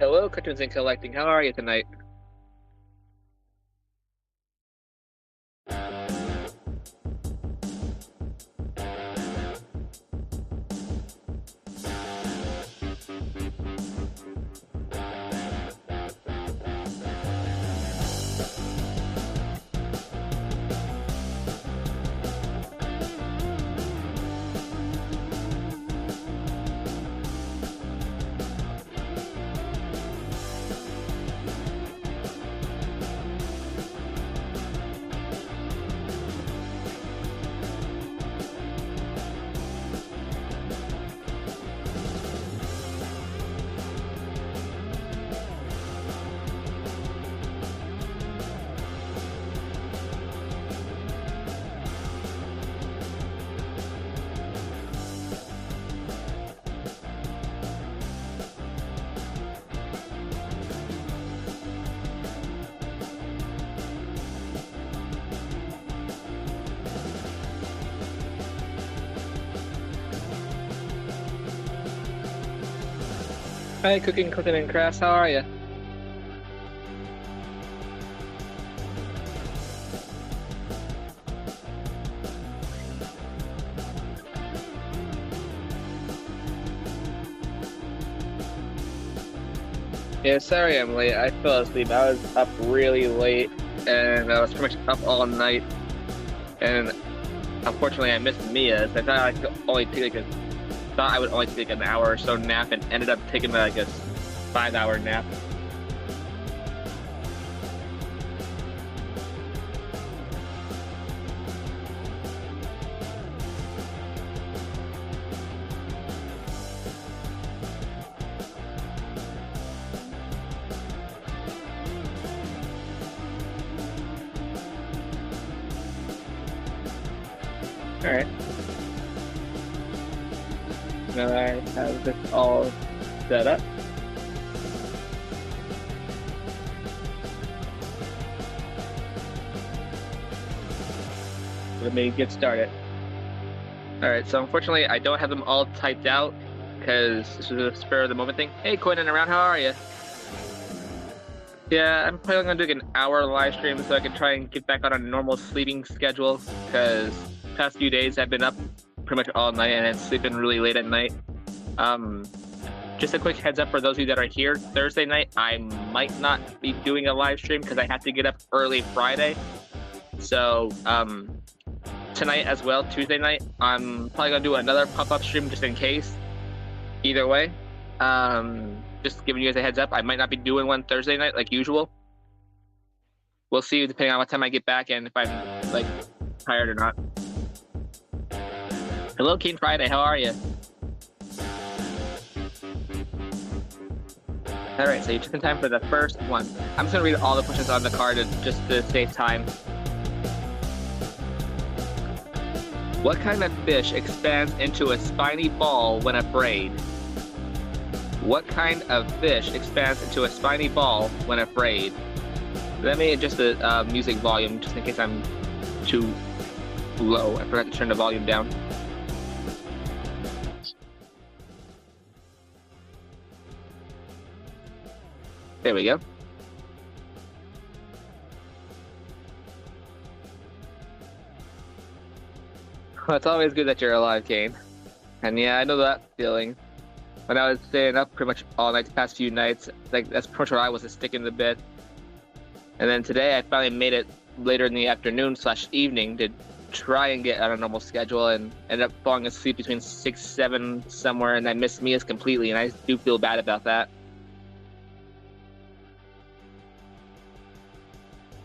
Hello, Cartoons and Collecting. How are you tonight? Hi, Cooking, Cooking, and Crafts. How are you? Yeah, sorry I'm late. I fell asleep. I was up really late, and I was pretty much up all night. And unfortunately, I missed Mia. So I thought I could only take thought I would only take an hour or so nap, and ended up taking like a 5-hour nap. All right. Now that I have this all set up. Let me get started. All right, so unfortunately, I don't have them all typed out because this is a spur of the moment thing. Hey, Coin and around, how are you? Yeah, I'm probably gonna do an hour live stream so I can try and get back on a normal sleeping schedule because past few days I've been up pretty much all night and then sleeping really late at night. Um, just a quick heads up for those of you that are here. Thursday night, I might not be doing a live stream because I have to get up early Friday. So, tonight as well, Tuesday night, I'm probably gonna do another pop-up stream just in case. Either way, just giving you guys a heads up. I might not be doing one Thursday night like usual. We'll see depending on what time I get back and if I'm like tired or not. Hello, Keen Friday. How are you? All right, so you took some time for the first one. I'm just gonna read all the questions on the card just to save time. What kind of fish expands into a spiny ball when afraid? What kind of fish expands into a spiny ball when afraid? Let me adjust the music volume just in case I'm too low. I forgot to turn the volume down. There we go. Well, it's always good that you're alive, Kane. And yeah, I know that feeling. When I was staying up pretty much all night the past few nights, like that's pretty much where I was, sticking to bed. And then today I finally made it later in the afternoon / evening to try and get on a normal schedule and ended up falling asleep between 6, 7 somewhere, and I missed Mia's completely, and I do feel bad about that.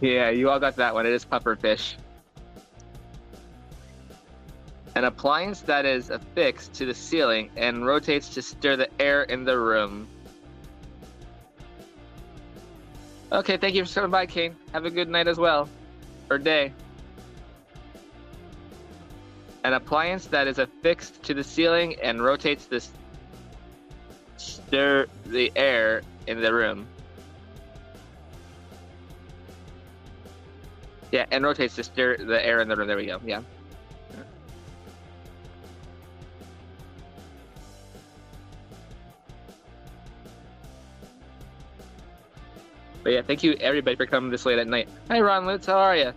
Yeah, you all got that one. It is pufferfish. An appliance that is affixed to the ceiling and rotates to stir the air in the room. Okay, thank you for stopping by, Kane. Have a good night as well. Or day. An appliance that is affixed to the ceiling and rotates to stir the air in the room. Yeah, and rotates to stir the air in the room. There we go. Yeah. But yeah, thank you everybody for coming this late at night. Hi Ron Lutz, how are you?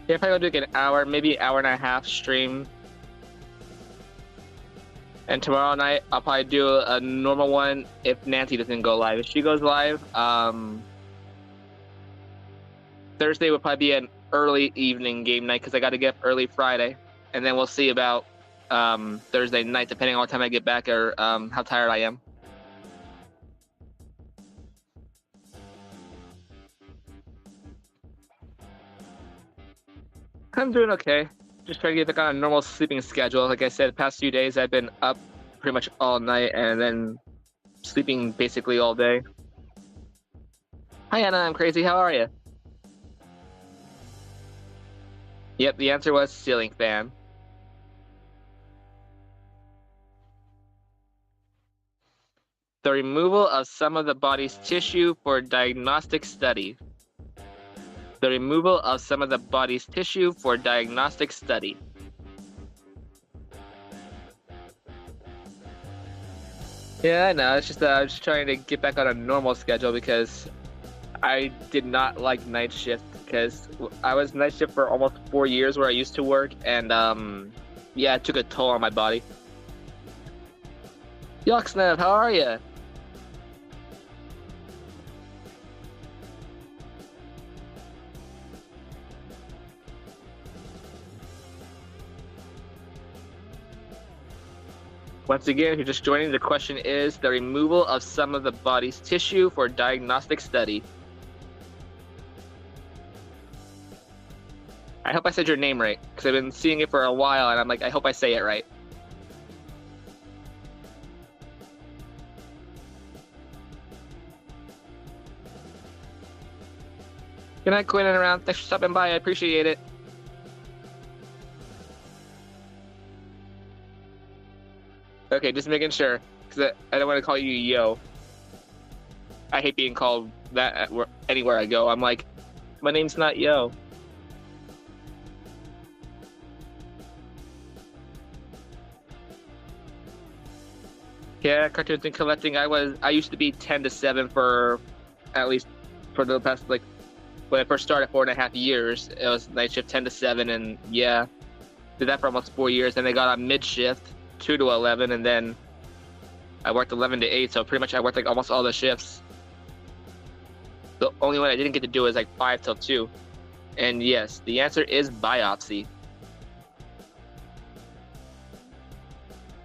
Yeah, probably gonna do like an hour, maybe hour and a half stream. And tomorrow night I'll probably do a normal one if Nancy doesn't go live. If she goes live, Thursday will probably be an early evening game night because I got to get up early Friday, and then we'll see about Thursday night depending on what time I get back or how tired I am. I'm doing okay. Just trying to get back on a normal sleeping schedule. Like I said, the past few days I've been up pretty much all night and then sleeping basically all day. Hi Anna, I'm crazy. How are you? Yep, the answer was ceiling fan. The removal of some of the body's tissue for diagnostic study. The removal of some of the body's tissue for diagnostic study. Yeah, I know. It's just I was just trying to get back on a normal schedule because I did not like night shift because I was night shift for almost 4 years where I used to work, and yeah, it took a toll on my body. Yoxnev, how are you? Once again, if you're just joining, the question is the removal of some of the body's tissue for diagnostic study. I hope I said your name right, because I've been seeing it for a while, and I'm like, I hope I say it right. Good night, Quinn and around. Thanks for stopping by. I appreciate it. Okay, just making sure, because I don't want to call you Yo. I hate being called that anywhere I go. I'm like, my name's not Yo. Yeah, cartoons and collecting. I used to be 10 to 7 for at least for the past, like, when I first started 4.5 years. It was night shift 10 to 7, and yeah, did that for almost 4 years. Then I got on mid shift 2 to 11, and then I worked 11 to 8. So pretty much I worked like almost all the shifts. The only one I didn't get to do is like 5 till 2. And yes, the answer is biopsy.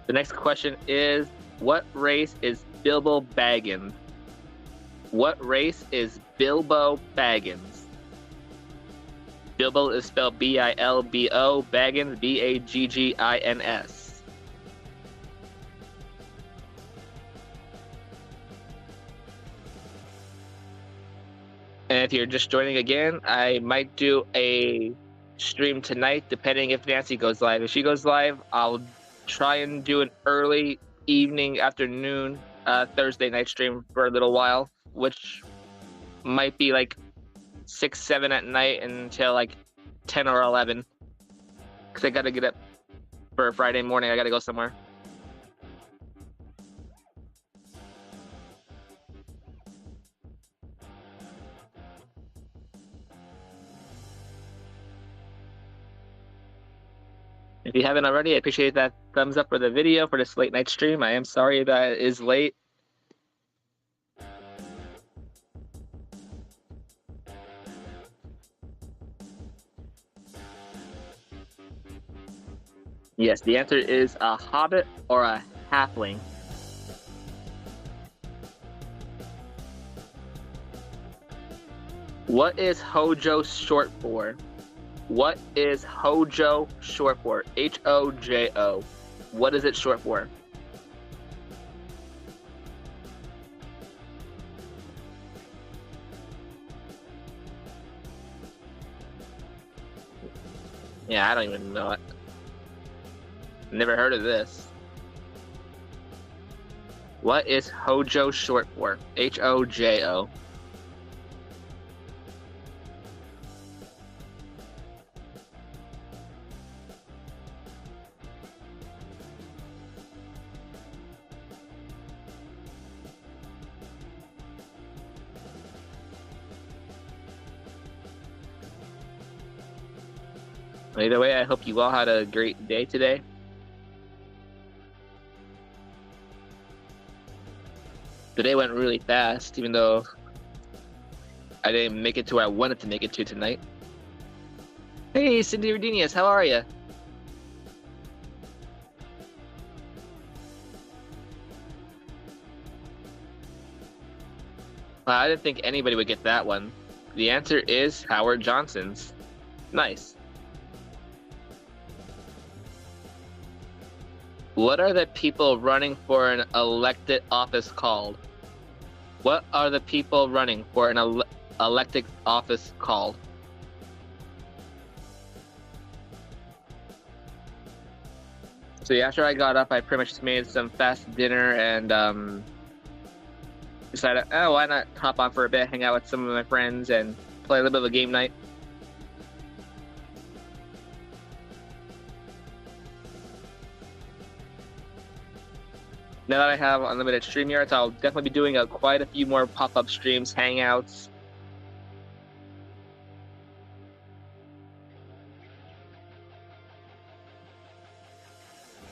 The next question is, what race is Bilbo Baggins? What race is Bilbo Baggins? Bilbo is spelled B-I-L-B-O, Baggins, B-A-G-G-I-N-S. And if you're just joining again, I might do a stream tonight, depending if Nancy goes live. If she goes live, I'll try and do an early evening, afternoon, Thursday night stream for a little while, which might be like 6, 7 at night until like 10 or 11. Because I got to get up for Friday morning. I got to go somewhere. If you haven't already, I appreciate that thumbs up for the video for this late night stream. I am sorry that it is late. Yes, the answer is a hobbit or a halfling. What is Hojo short for? What is Hojo short for? H-O-J-O. What is it short for? Yeah, I don't even know it. Never heard of this. What is Hojo short for? H-O-J-O. Either way, I hope you all had a great day today. The day went really fast, even though I didn't make it to where I wanted to make it to tonight. Hey, Cindy Redenius, how are you? I didn't think anybody would get that one. The answer is Howard Johnson's. Nice. What are the people running for an elected office called? What are the people running for an elected office called? So yeah, after I got up, I pretty much just made some fast dinner and decided, oh, why not hop on for a bit, hang out with some of my friends, and play a little bit of a game night. Now that I have unlimited StreamYards, I'll definitely be doing quite a few more pop-up streams, hangouts.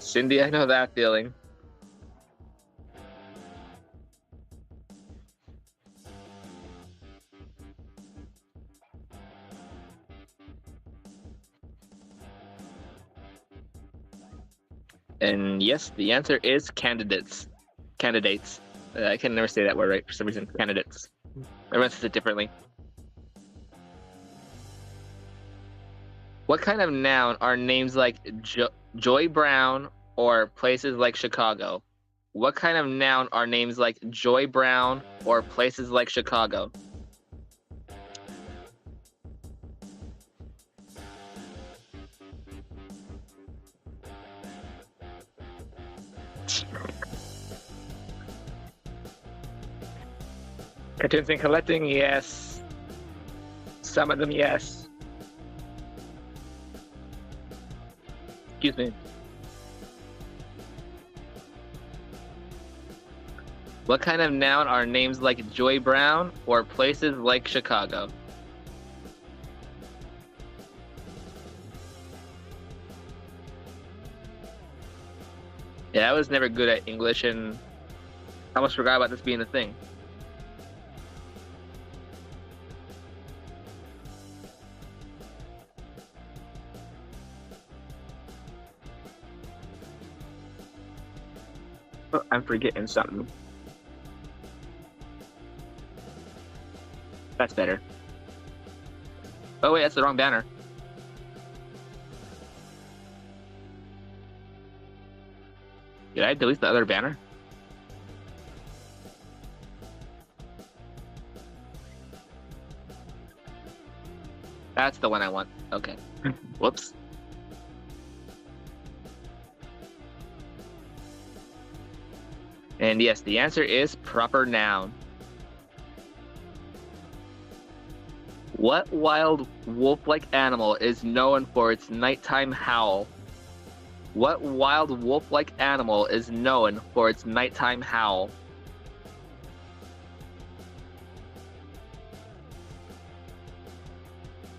Cindy, I know that feeling. And yes, the answer is candidates. Candidates. I can never say that word right for some reason. Candidates. Everyone says it differently. What kind of noun are names like Joy Brown or places like Chicago? What kind of noun are names like Joy Brown or places like Chicago? Cartoons and collecting, yes. Some of them, yes. Excuse me. What kind of noun are names like Joy Brown or places like Chicago? Yeah, I was never good at English and I almost forgot about this being a thing. Oh, I'm forgetting something. That's better. Oh wait, that's the wrong banner. Did I delete the other banner? That's the one I want. Okay. Whoops. And yes, the answer is proper noun. What wild wolf-like animal is known for its nighttime howl? What wild wolf-like animal is known for its nighttime howl?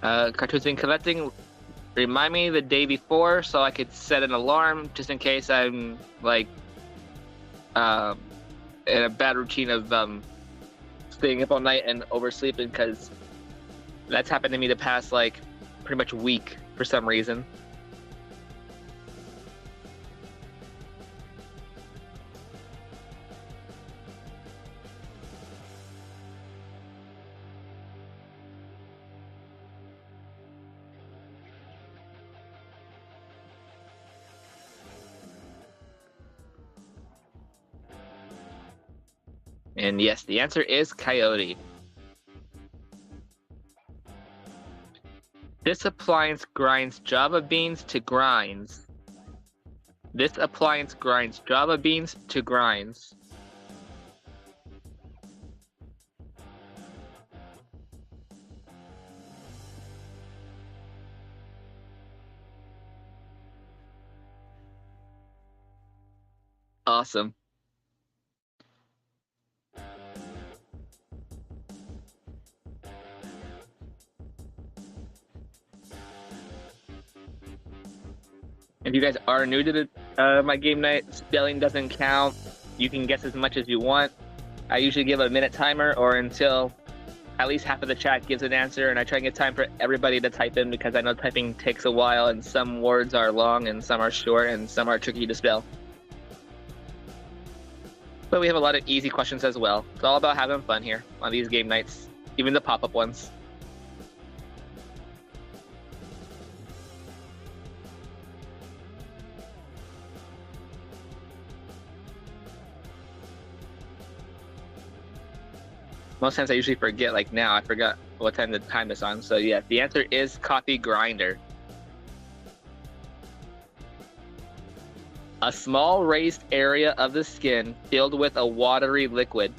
Cartoons and collecting, remind me the day before so I could set an alarm just in case I'm like in a bad routine of staying up all night and oversleeping, because that's happened to me the past like pretty much week for some reason. And yes, the answer is coyote. This appliance grinds Java beans to grinds. This appliance grinds Java beans to grinds. Awesome. If you guys are new to my game night, spelling doesn't count. You can guess as much as you want. I usually give a minute timer or until at least half of the chat gives an answer, and I try and get time for everybody to type in because I know typing takes a while and some words are long and some are short and some are tricky to spell. But we have a lot of easy questions as well. It's all about having fun here on these game nights, even the pop-up ones. Most times I usually forget, like now, I forgot what time the time is on. So yeah, the answer is coffee grinder. A small raised area of the skin filled with a watery liquid.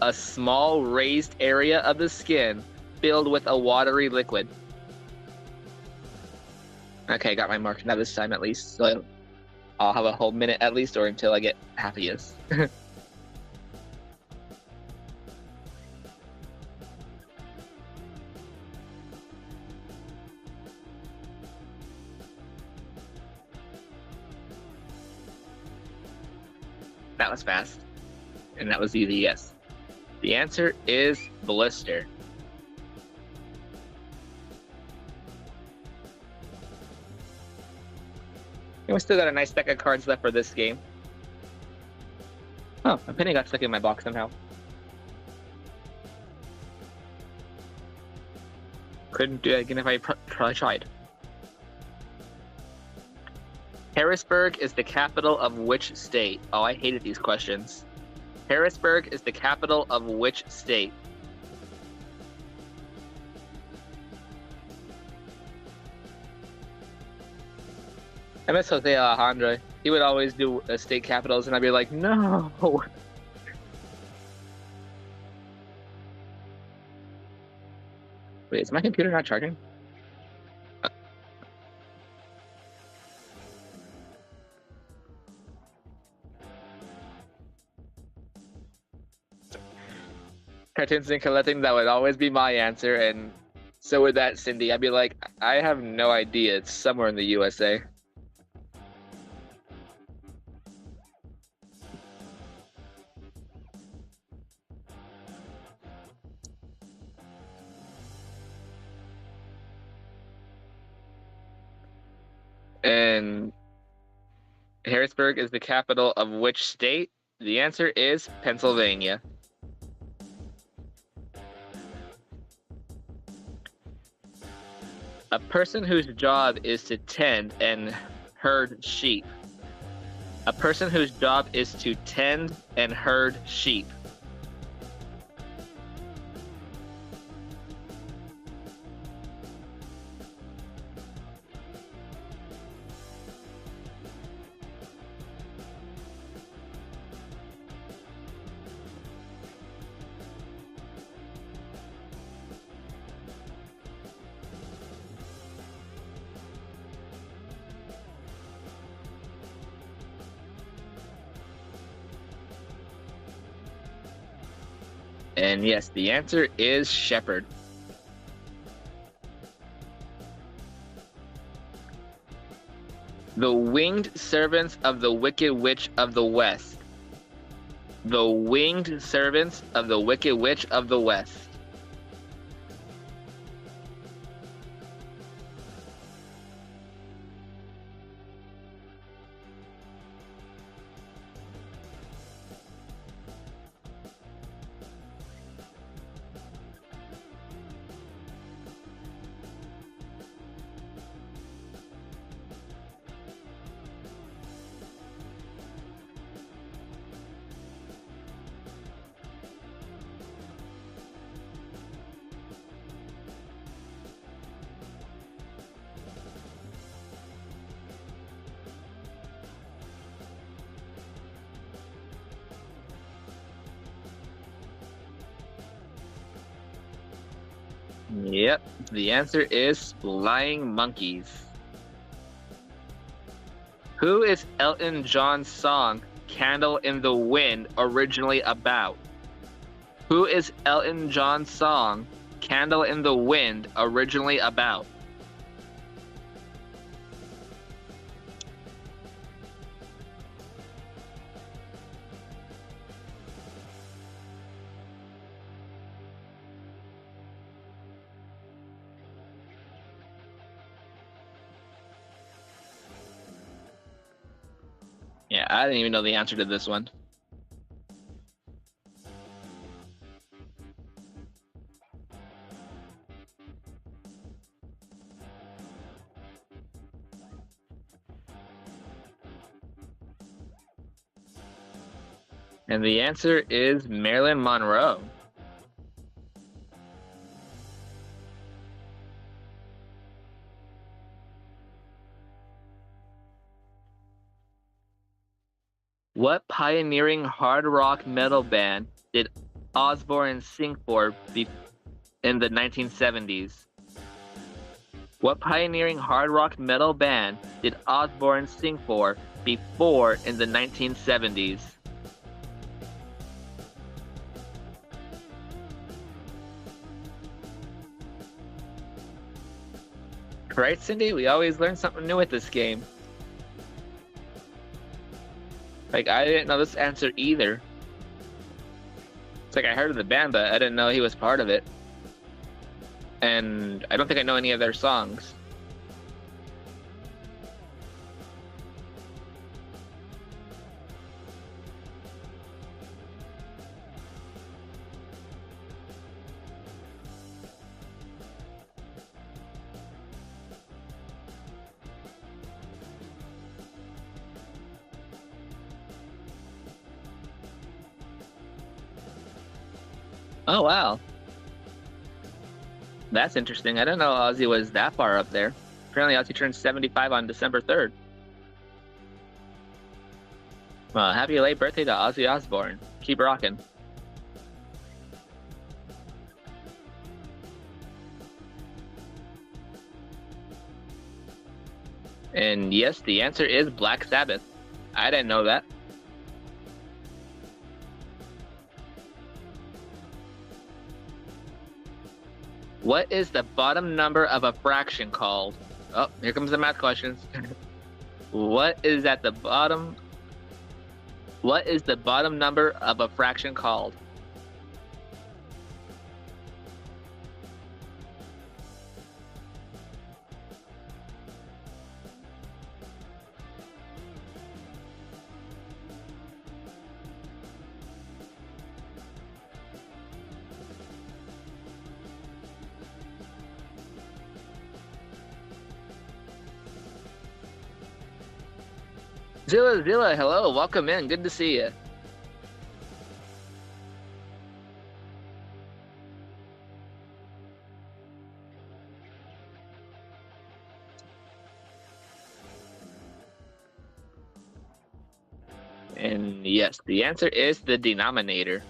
A small raised area of the skin filled with a watery liquid. Okay, got my mark now this time at least. So I'll have a whole minute at least, or until I get half a yes. That was fast. And that was easy, yes. The answer is blister. And we still got a nice stack of cards left for this game. Oh, a penny got stuck in my box somehow. Couldn't do it again if I tried. Harrisburg is the capital of which state? Oh, I hated these questions. Harrisburg is the capital of which state? I miss Jose Alejandro. He would always do state capitals, and I'd be like, no. Wait, is my computer not charging? Cartoons and collecting, that would always be my answer, and so would that, Cindy. I'd be like, I have no idea. It's somewhere in the USA. And Harrisburg is the capital of which state? The answer is Pennsylvania. A person whose job is to tend and herd sheep. A person whose job is to tend and herd sheep. And yes, the answer is shepherd. The winged servants of the Wicked Witch of the West. The winged servants of the Wicked Witch of the West. Yep, the answer is Flying Monkeys. Who is Elton John's song Candle in the Wind originally about? Who is Elton John's song Candle in the Wind originally about? I didn't even know the answer to this one. And the answer is Marilyn Monroe. What pioneering hard rock metal band did Osbourne sing for in the 1970s? What pioneering hard rock metal band did Osbourne sing for before in the 1970s? Right, Cindy? We always learn something new with this game. Like, I didn't know this answer either. It's like I heard of the band, but I didn't know he was part of it. And I don't think I know any of their songs. Oh, wow. That's interesting. I didn't know Ozzy was that far up there. Apparently, Ozzy turned 75 on December 3rd. Well, happy late birthday to Ozzy Osbourne. Keep rocking. And yes, the answer is Black Sabbath. I didn't know that. What is the bottom number of a fraction called? Oh, here comes the math questions. What is the bottom number of a fraction called? Zilla, hello, welcome in. Good to see you. And yes, the answer is the denominator.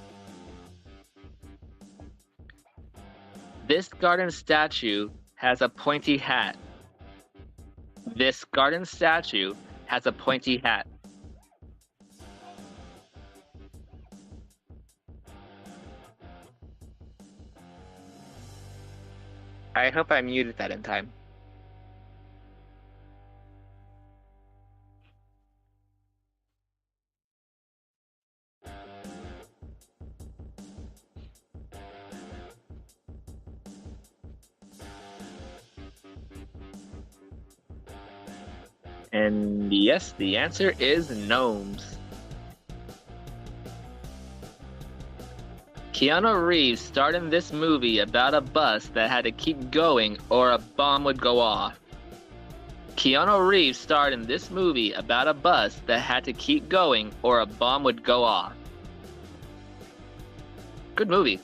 This garden statue has a pointy hat. This garden statue has a pointy hat. I hope I muted that in time. And yes, the answer is gnomes. Keanu Reeves starred in this movie about a bus that had to keep going or a bomb would go off. Keanu Reeves starred in this movie about a bus that had to keep going or a bomb would go off. Good movie.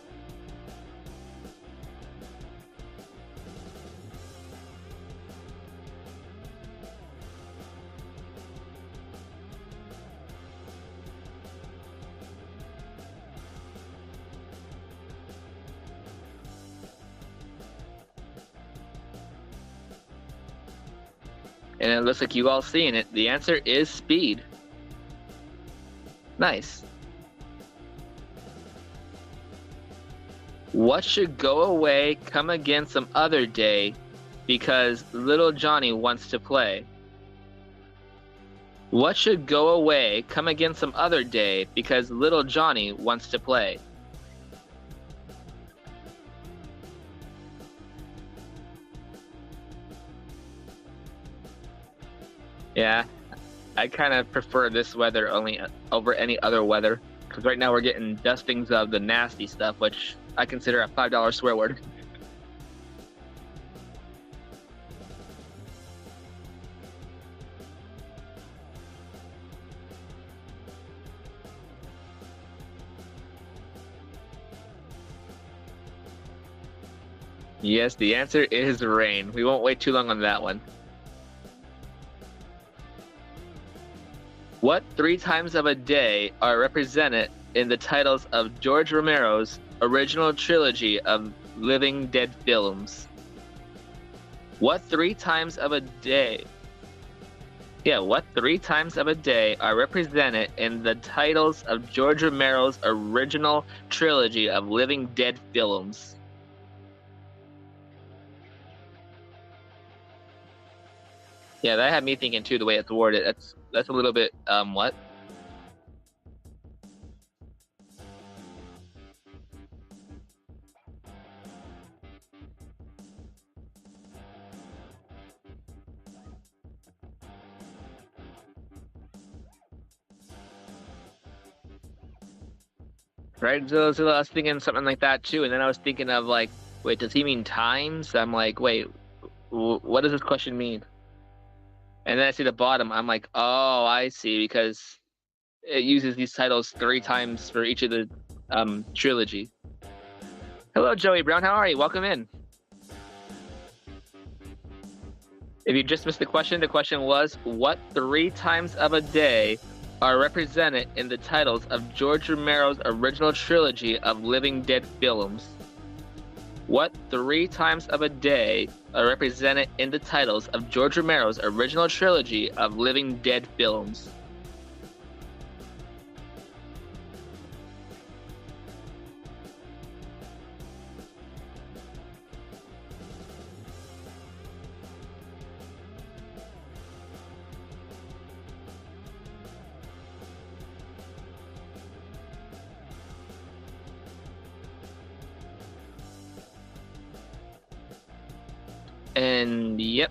And it looks like you all seen it. The answer is Speed. Nice. What should go away, come again some other day, because little Johnny wants to play? What should go away, come again some other day, because little Johnny wants to play? Yeah, I kind of prefer this weather only over any other weather, because right now we're getting dustings of the nasty stuff, which I consider a $5 swear word. Yes, the answer is rain. We won't wait too long on that one. What three times of a day are represented in the titles of George Romero's original trilogy of Living Dead films? What three times of a day? Yeah, what three times of a day are represented in the titles of George Romero's original trilogy of Living Dead films? Yeah, that had me thinking too, the way it's worded. That's a little bit what? Right? So I was thinking something like that too, and then I was thinking of like, wait, does he mean times? I'm like, wait, what does this question mean? And then I see the bottom. I'm like, oh, I see, because it uses these titles three times for each of the trilogy. Hello, Joey Brown. How are you? Welcome in. If you just missed the question was, what three times of a day are represented in the titles of George Romero's original trilogy of Living Dead films? What three times of a day are represented in the titles of George Romero's original trilogy of Living Dead films? And yep,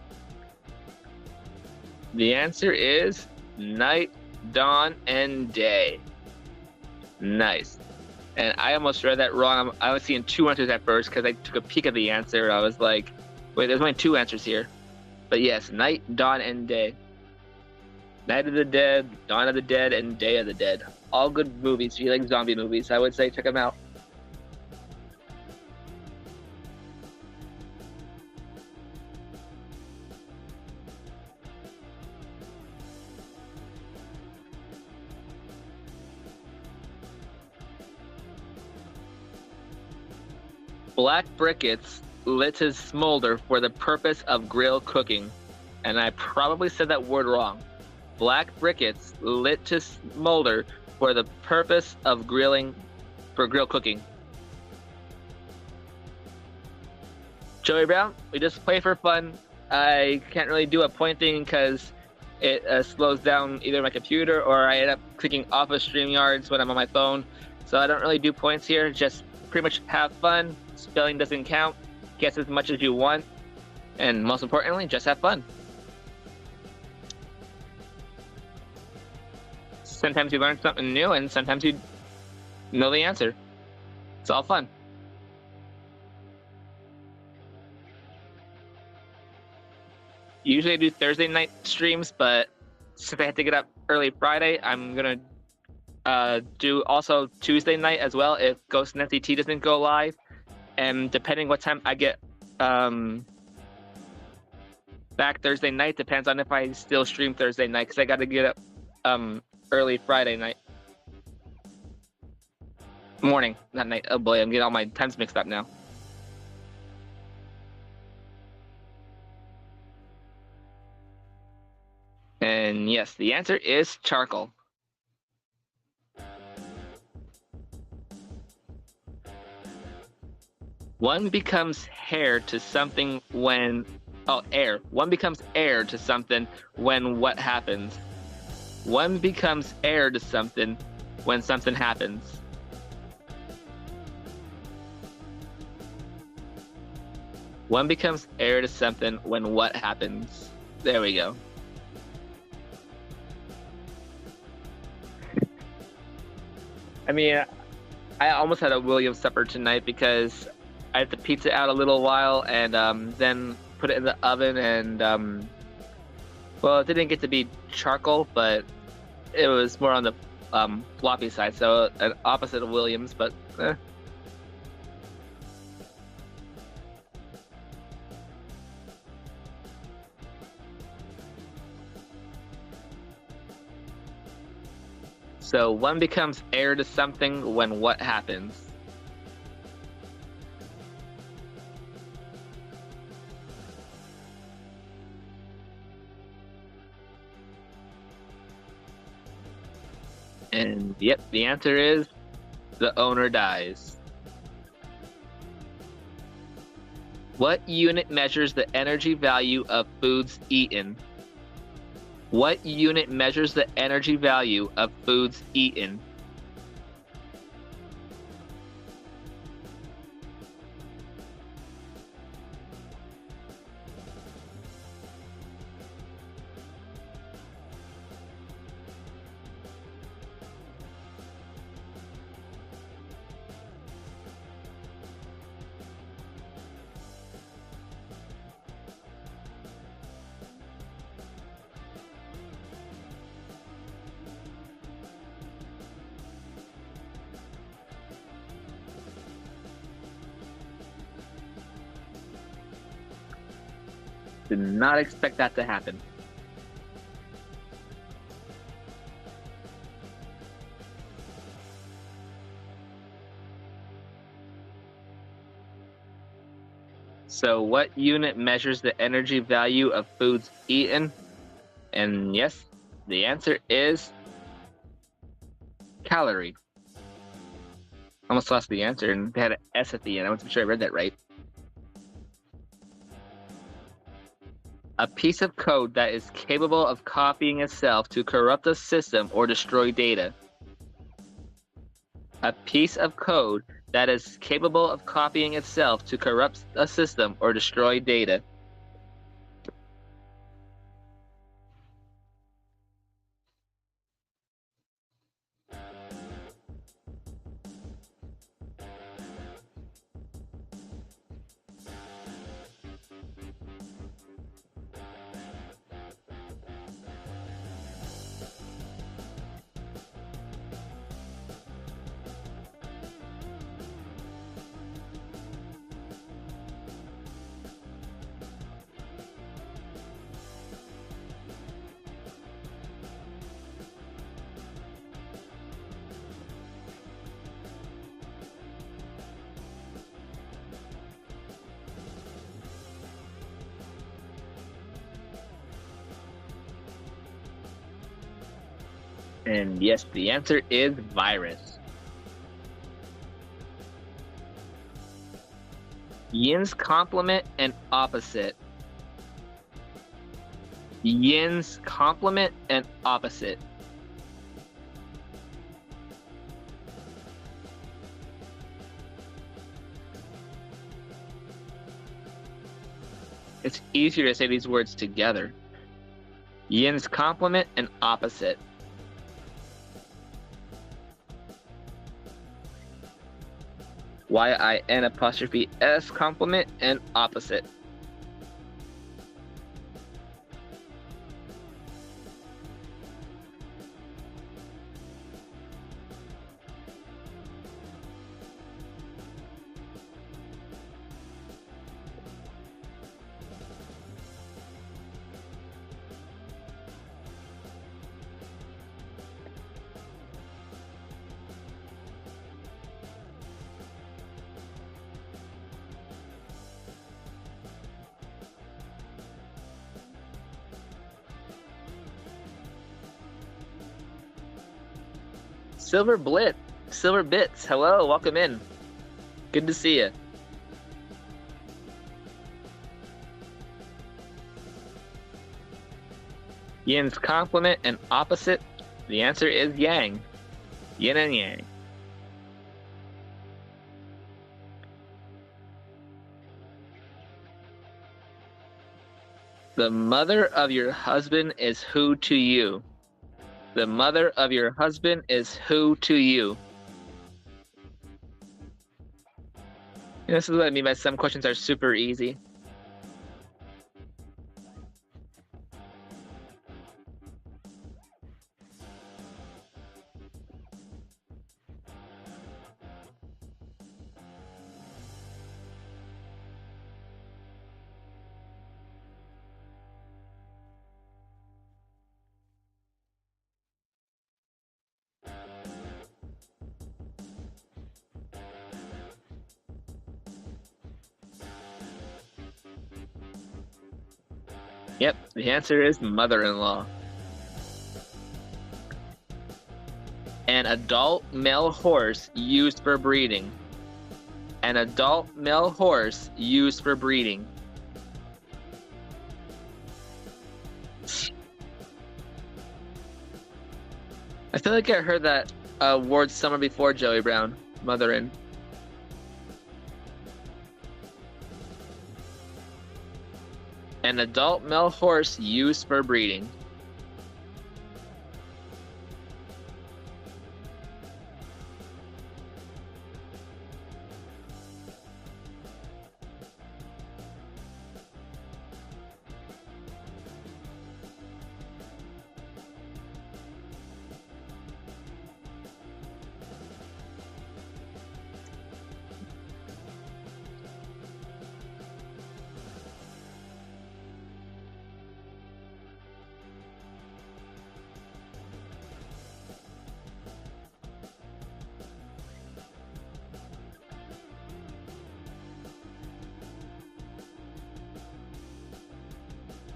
the answer is night, dawn, and day. Nice. And I almost read that wrong. I was seeing two answers at first because I took a peek at the answer. I was like, wait, there's only two answers here. But yes, night, dawn, and day. Night of the Dead, Dawn of the Dead, and Day of the Dead. All good movies. If you like zombie movies, I would say check them out. Black briquettes lit to smolder for the purpose of grill cooking. And I probably said that word wrong. Black briquettes lit to smolder for the purpose of grill cooking. Joey Brown, we just play for fun. I can't really do a point thing because it slows down either my computer or I end up clicking off of StreamYards when I'm on my phone. So I don't really do points here, just pretty much have fun. Spelling doesn't count. Guess as much as you want. And most importantly, just have fun. Sometimes you learn something new and sometimes you know the answer. It's all fun. Usually I do Thursday night streams, but since I had to get up early Friday, I'm gonna do also Tuesday night as well if Ghost and NCT doesn't go live. And depending what time I get back Thursday night depends on if I still stream Thursday night, because I got to get up early Friday night. Morning, not night. Oh boy, I'm getting all my times mixed up now. And yes, the answer is charcoal. One becomes hair to something when... Oh, air. One becomes heir to something when what happens? One becomes heir to something when something happens. One becomes heir to something when what happens? There we go. I mean, I almost had a Williams supper tonight because I had the pizza out a little while and then put it in the oven and well, it didn't get to be charcoal, but it was more on the floppy side, so an opposite of Williams, but eh. So one becomes heir to something when what happens? And yep, the answer is the owner dies. What unit measures the energy value of foods eaten? What unit measures the energy value of foods eaten? Did not expect that to happen. So what unit measures the energy value of foods eaten? And yes, the answer is calorie. Almost lost the answer and had an S at the end. I wasn't sure I read that right. A piece of code that is capable of copying itself to corrupt a system or destroy data. A piece of code that is capable of copying itself to corrupt a system or destroy data. And yes, the answer is virus. Yin's complement and opposite. Yin's complement and opposite. It's easier to say these words together. Yin's complement and opposite. YIN' complement and opposite. Silver Bits, hello, welcome in. Good to see you. Yin's complement and opposite. The answer is yang. Yin and yang. The mother of your husband is who to you? The mother of your husband is who to you? This is what I mean by some questions are super easy. Yep, the answer is mother-in-law. An adult male horse used for breeding. An adult male horse used for breeding. I feel like I heard that word somewhere before, Joey Brown. Mother-in. An adult male horse used for breeding.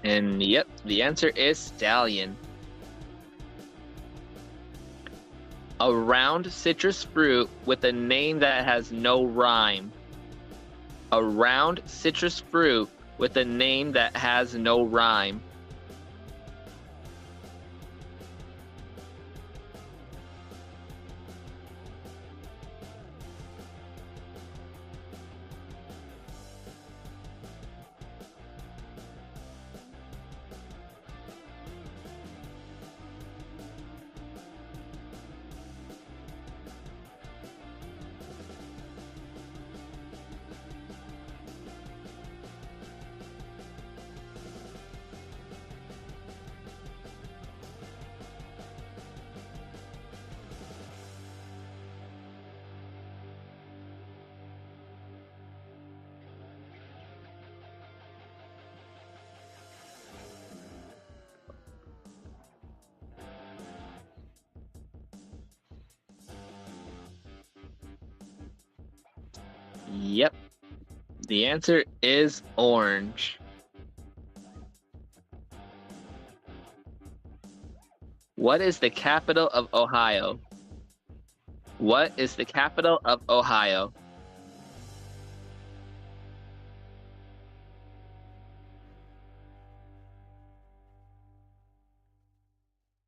And yep, the answer is stallion. A round citrus fruit with a name that has no rhyme. A round citrus fruit with a name that has no rhyme. Yep, the answer is orange. What is the capital of Ohio? What is the capital of Ohio?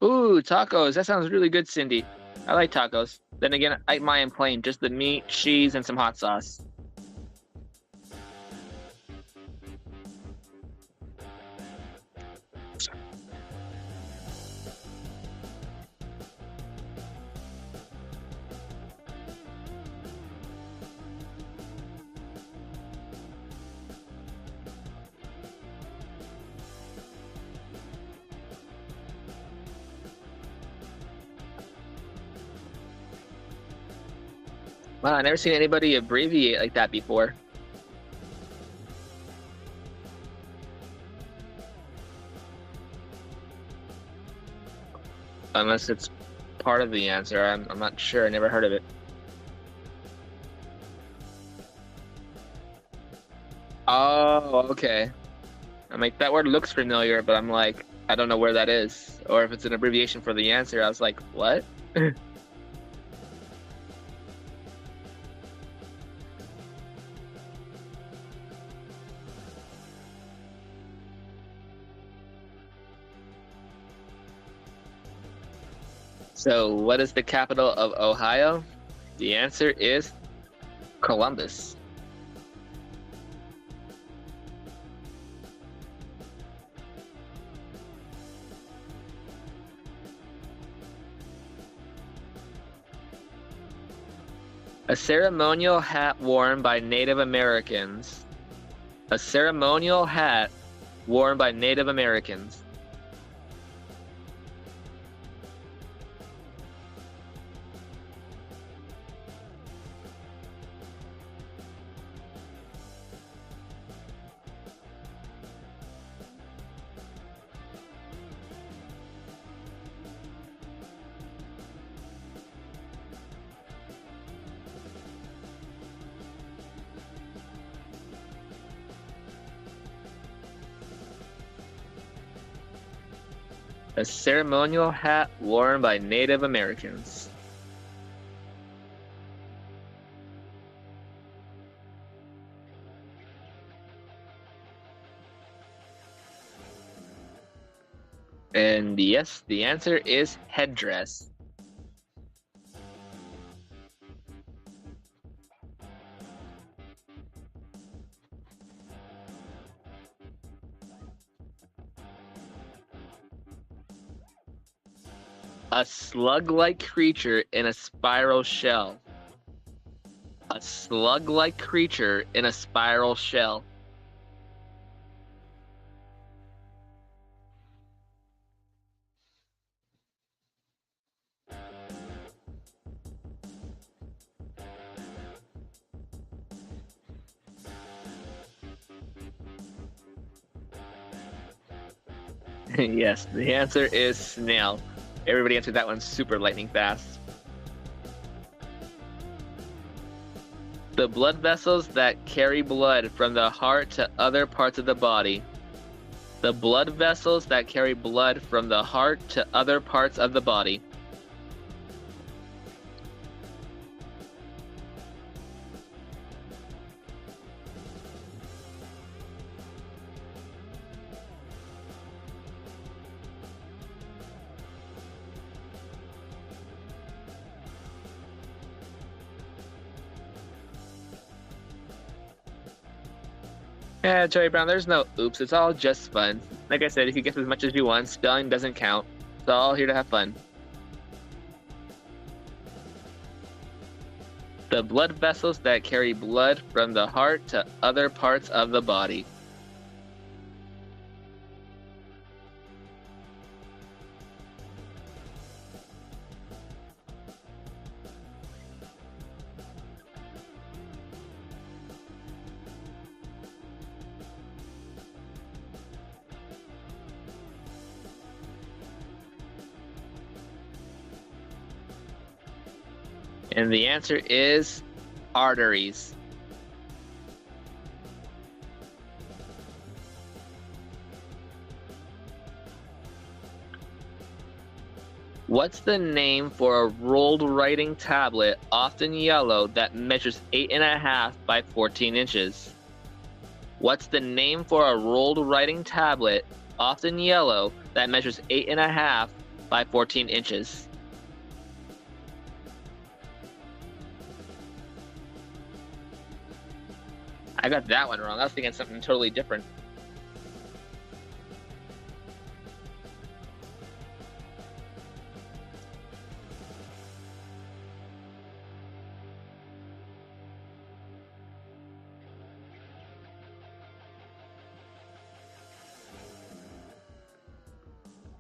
Ooh, tacos. That sounds really good, Cindy. I like tacos. Then again, I mind plain, just the meat, cheese, and some hot sauce. Wow, I never seen anybody abbreviate like that before. Unless it's part of the answer. I'm not sure. I never heard of it. Oh, okay. I'm like, that word looks familiar, but I'm like, I don't know where that is. Or if it's an abbreviation for the answer, I was like, what? So, what is the capital of Ohio? The answer is Columbus. A ceremonial hat worn by Native Americans. A ceremonial hat worn by Native Americans. A ceremonial hat worn by Native Americans. And yes, the answer is headdress. A slug-like creature in a spiral shell. A slug-like creature in a spiral shell. Yes, the answer is snail. Everybody answered that one super lightning fast. The blood vessels that carry blood from the heart to other parts of the body. The blood vessels that carry blood from the heart to other parts of the body. Yeah, Joey Brown, there's no oops, it's all just fun. Like I said, if you guess as much as you want, spelling doesn't count. It's all here to have fun. The blood vessels that carry blood from the heart to other parts of the body. And the answer is arteries. What's the name for a rolled writing tablet, often yellow, that measures 8.5 by 14 inches? What's the name for a rolled writing tablet, often yellow, that measures 8.5 by 14 inches? I got that one wrong. I was thinking something totally different.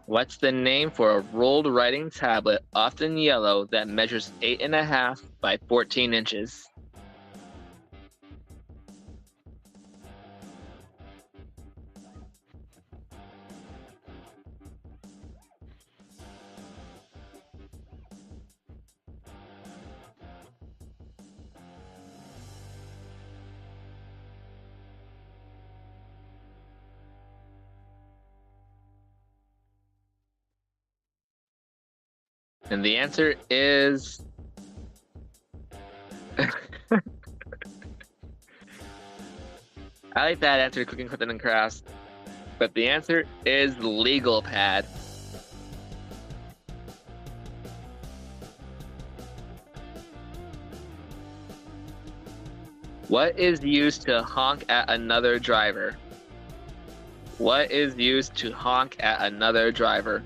What's the name for a rolled writing tablet, often yellow, that measures 8.5 by 14 inches? And the answer is... I like that answer, Cooking, Clifton, and Crafts. But the answer is legal pad. What is used to honk at another driver? What is used to honk at another driver?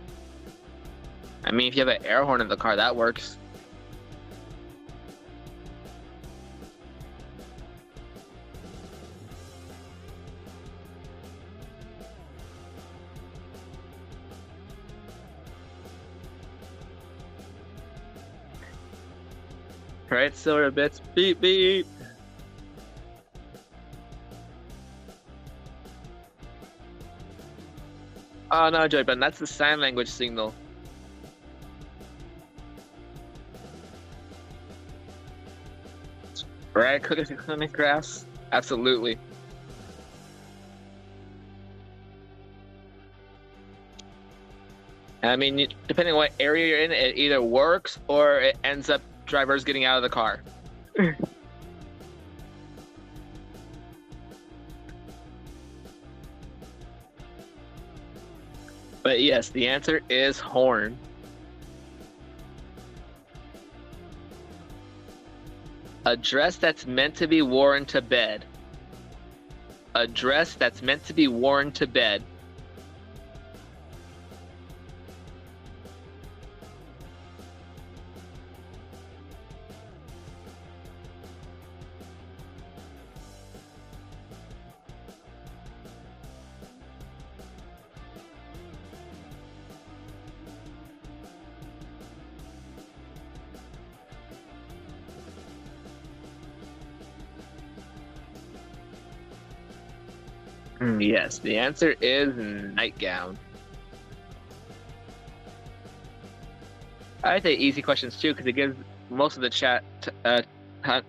I mean, if you have an air horn in the car, that works. Right, silver bits. Beep beep. Oh no, Joy, but that's the sign language signal. Right, cookies and clinic grass. Absolutely. I mean, depending on what area you're in, it either works or it ends up drivers getting out of the car. But yes, the answer is horn. A dress that's meant to be worn to bed. A dress that's meant to be worn to bed. Yes, the answer is nightgown. I think easy questions too, because it gives most of the chat a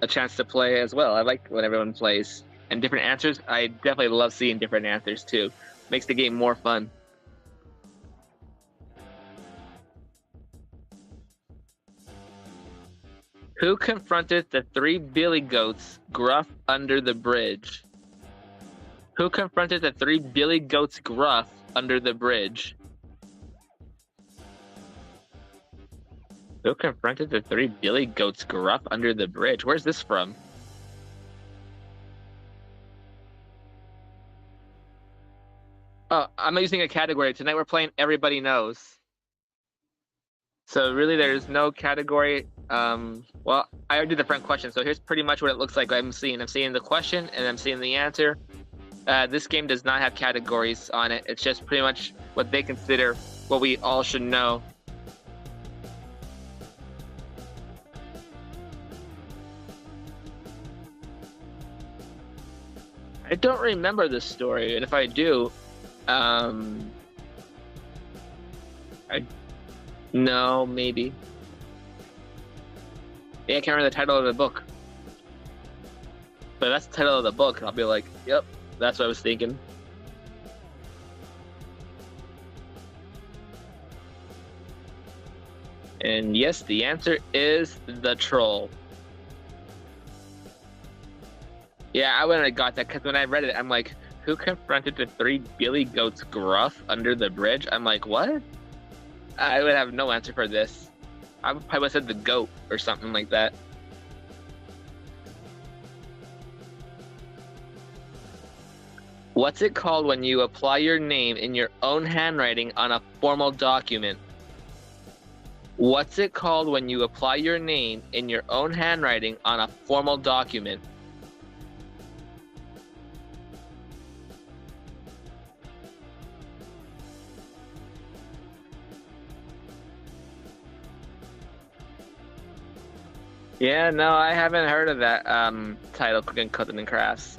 chance to play as well. I like when everyone plays and different answers. I definitely love seeing different answers too. Makes the game more fun. Who confronted the three billy goats gruff under the bridge? Who confronted the three billy goats gruff under the bridge? Who confronted the three billy goats gruff under the bridge? Where's this from? Oh, I'm using a category. Tonight we're playing Everybody Knows. So really there's no category. Well, I already did the front question, so here's pretty much what it looks like. I'm seeing the question and I'm seeing the answer. This game does not have categories on it. It's just pretty much what they consider what we all should know. I don't remember this story, and if I do, no, maybe. Yeah, I can't remember the title of the book. But that's the title of the book, I'll be like, yep, that's what I was thinking. And yes, the answer is The Troll. Yeah, I wouldn't have got that, because when I read it, I'm like, who confronted the three billy goats gruff under the bridge? I'm like, what? I would have no answer for this. I probably would have said the goat or something like that. What's it called when you apply your name in your own handwriting on a formal document? What's it called when you apply your name in your own handwriting on a formal document? Yeah, no, I haven't heard of that title, Cooking, Cooking, and Crafts.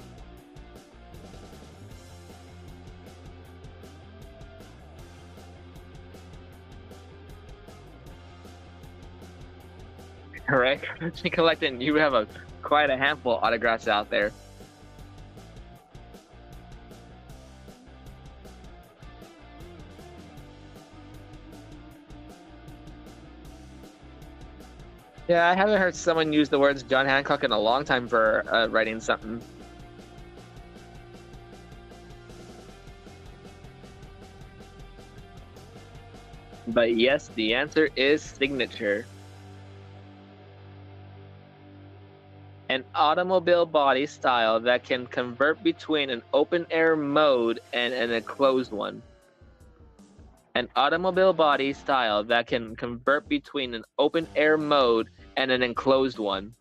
Right? Collecting, you have quite a handful of autographs out there. Yeah, I haven't heard someone use the words John Hancock in a long time for writing something. But yes, the answer is signature. An automobile body style that can convert between an open-air mode and an enclosed one. An automobile body style that can convert between an open-air mode and an enclosed one.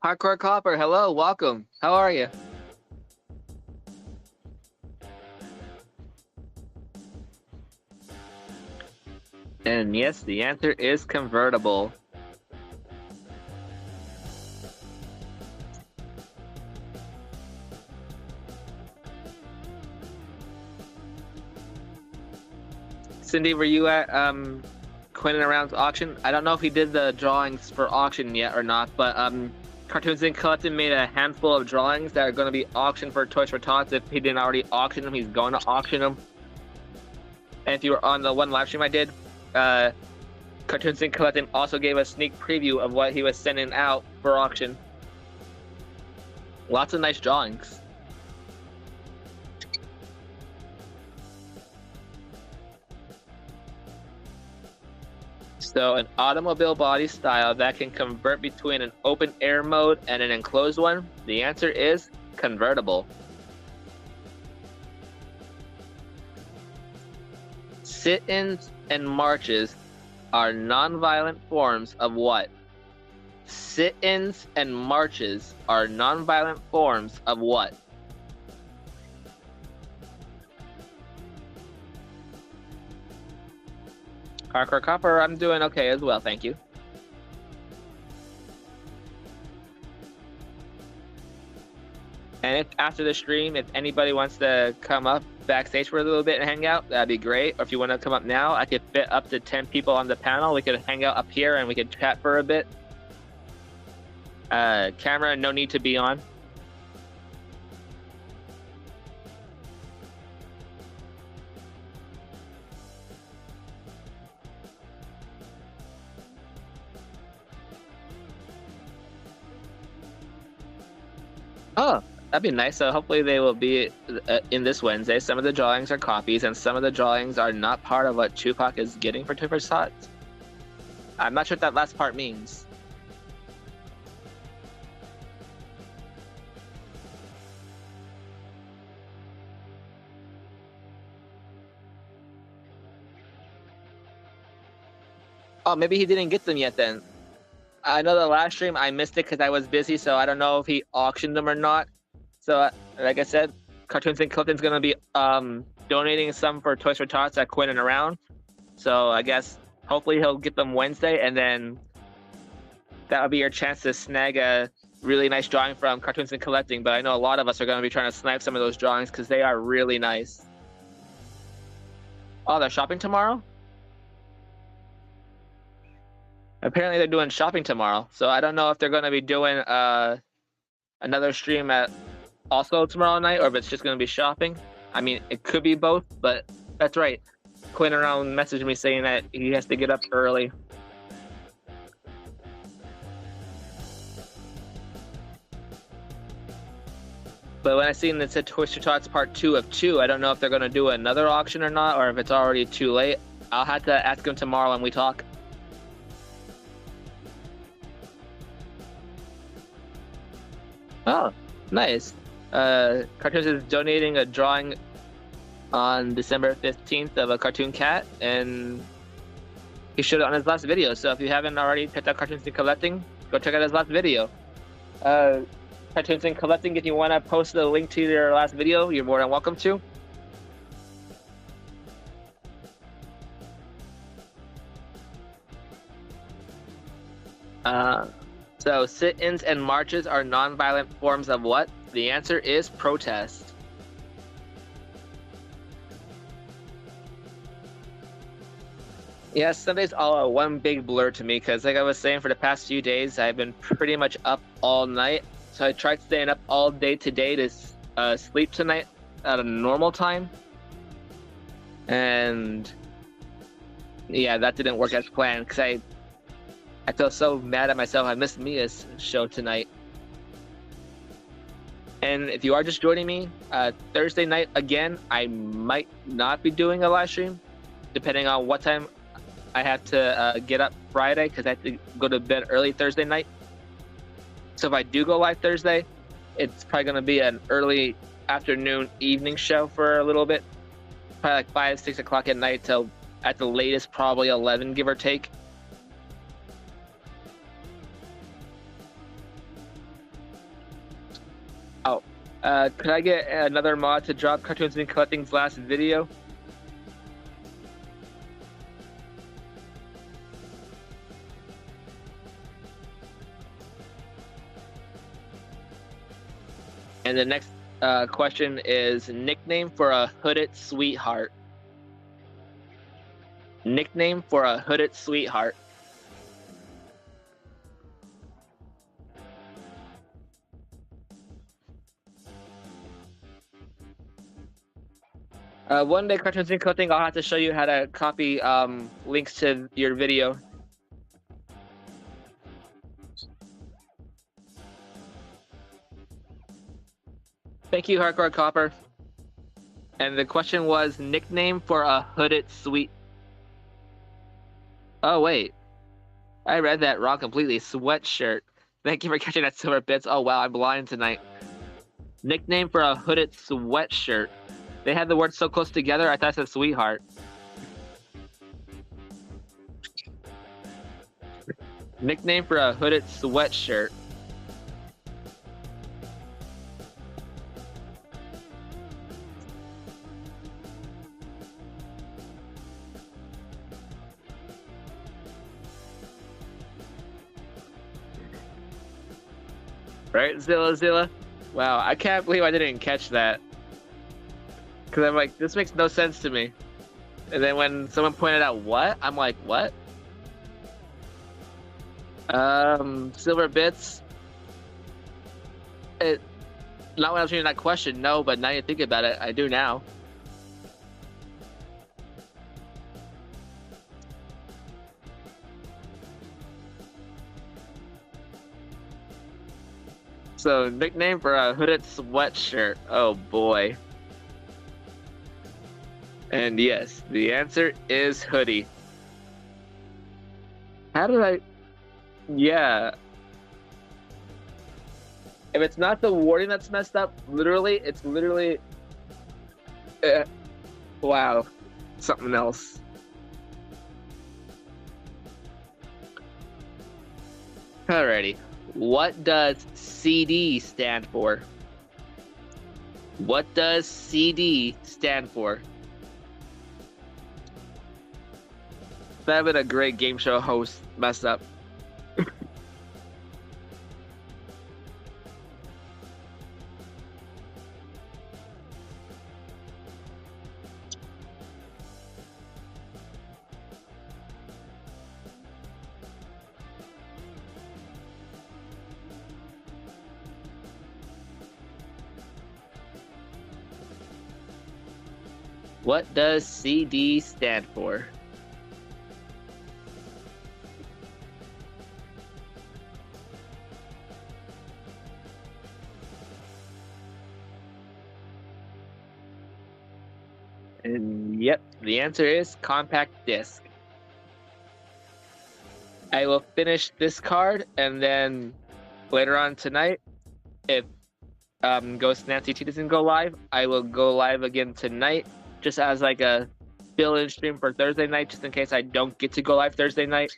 Hardcore Copper, hello, welcome. How are you? And yes, the answer is convertible. Cindy, were you at Quinn and Around's auction? I don't know if he did the drawings for auction yet or not, but Cartoons Inc. Collected made a handful of drawings that are going to be auctioned for Toys for Tots. If he didn't already auction them, he's going to auction them. And if you were on the one live stream I did, Cartoons Inc. Collecting also gave a sneak preview of what he was sending out for auction. Lots of nice drawings. So an automobile body style that can convert between an open air mode and an enclosed one. The answer is convertible. Sit-ins and marches are non-violent forms of what? Sit-ins and marches are non-violent forms of what? Hardcore Copper, I'm doing okay as well, thank you. And if after the stream, if anybody wants to come up backstage for a little bit and hang out, that'd be great. Or if you want to come up now, I could fit up to 10 people on the panel. We could hang out up here and we could chat for a bit. Camera, no need to be on. Oh, that'd be nice. So hopefully they will be in this Wednesday. Some of the drawings are copies, and some of the drawings are not part of what Tupac is getting for Toys for Tots. I'm not sure what that last part means. Oh, maybe he didn't get them yet then. I know the last stream I missed it because I was busy, so I don't know if he auctioned them or not. So, like I said, Cartoons Inc. Clifton's gonna be donating some for Toys for Tots at Quinn and Around. So I guess hopefully he'll get them Wednesday, and then that would be your chance to snag a really nice drawing from Cartoons Inc. Collecting. But I know a lot of us are gonna be trying to snag some of those drawings because they are really nice. Oh, they're shopping tomorrow? Apparently they're doing shopping tomorrow, so I don't know if they're going to be doing another stream at also tomorrow night, or if it's just going to be shopping. I mean, it could be both, but that's right. Quinn around messaged me saying that he has to get up early. But when I seen that said Toys for Tots Part 2 of 2, I don't know if they're going to do another auction or not, or if it's already too late. I'll have to ask him tomorrow when we talk. Oh, nice. Cartoons is donating a drawing on December 15th of a cartoon cat, and he showed it on his last video. So if you haven't already checked out Cartoons Inc. Collecting, go check out his last video. Cartoons Inc. Collecting, if you want to post the link to their last video, you're more than welcome to. So sit-ins and marches are non-violent forms of what? The answer is protest. Yeah, Sunday's all one big blur to me because, like I was saying, for the past few days, I've been pretty much up all night. So I tried staying up all day today to sleep tonight at a normal time. And yeah, that didn't work as planned because I feel so mad at myself. I missed Mia's show tonight. And if you are just joining me, Thursday night again, I might not be doing a live stream, depending on what time I have to get up Friday, because I have to go to bed early Thursday night. So if I do go live Thursday, it's probably going to be an early afternoon, evening show for a little bit. Probably like 5, 6 o'clock at night till at the latest probably 11, give or take. Could I get another mod to drop Cartoons and Collecting's last video? And the next question is nickname for a hooded sweetheart. Nickname for a hooded sweetheart. One day, Cartoons and Collecting, I'll have to show you how to copy links to your video. Thank you, Hardcore Copper. And the question was nickname for a hooded sweet. Oh wait, I read that wrong completely. Sweatshirt. Thank you for catching that, Silver Bits. Oh wow, I'm blind tonight. Nickname for a hooded sweatshirt. They had the words so close together, I thought it said sweetheart. Nickname for a hooded sweatshirt. Right, Zilla? Wow, I can't believe I didn't catch that. Because I'm like, this makes no sense to me. And then when someone pointed out what, I'm like, what? Silver Bits. Not when I was reading that question, no, but now you think about it, I do now. So, nickname for a hooded sweatshirt. Oh boy. And yes, the answer is hoodie. How did I... Yeah. If it's not the wording that's messed up, literally, it's literally... wow. Something else. Alrighty. What does CD stand for? What does CD stand for? That would a great game show host mess up. What does CD stand for? And yep, the answer is compact disc. I will finish this card, and then later on tonight, if Ghost Nancy T doesn't go live, I will go live again tonight, just as like a fill-in stream for Thursday night, just in case I don't get to go live Thursday night.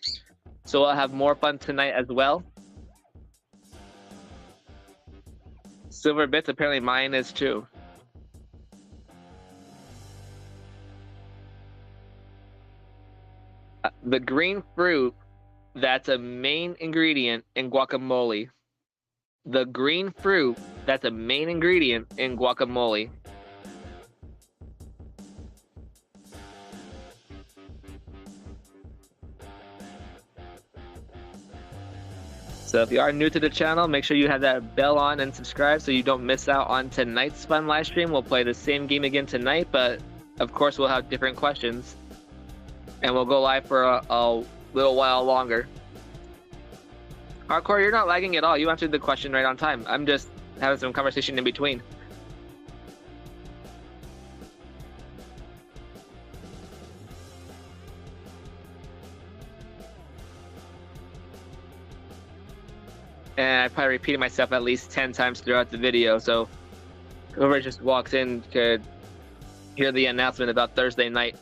So we'll have more fun tonight as well. Silver Bits, apparently mine is too. The green fruit that's a main ingredient in guacamole. The green fruit that's a main ingredient in guacamole. So if you are new to the channel, make sure you have that bell on and subscribe so you don't miss out on tonight's fun live stream. We'll play the same game again tonight, but of course we'll have different questions. And we'll go live for a little while longer. Hardcore, you're not lagging at all. You answered the question right on time. I'm just having some conversation in between. And I probably repeated myself at least 10 times throughout the video, so whoever just walks in could hear the announcement about Thursday night.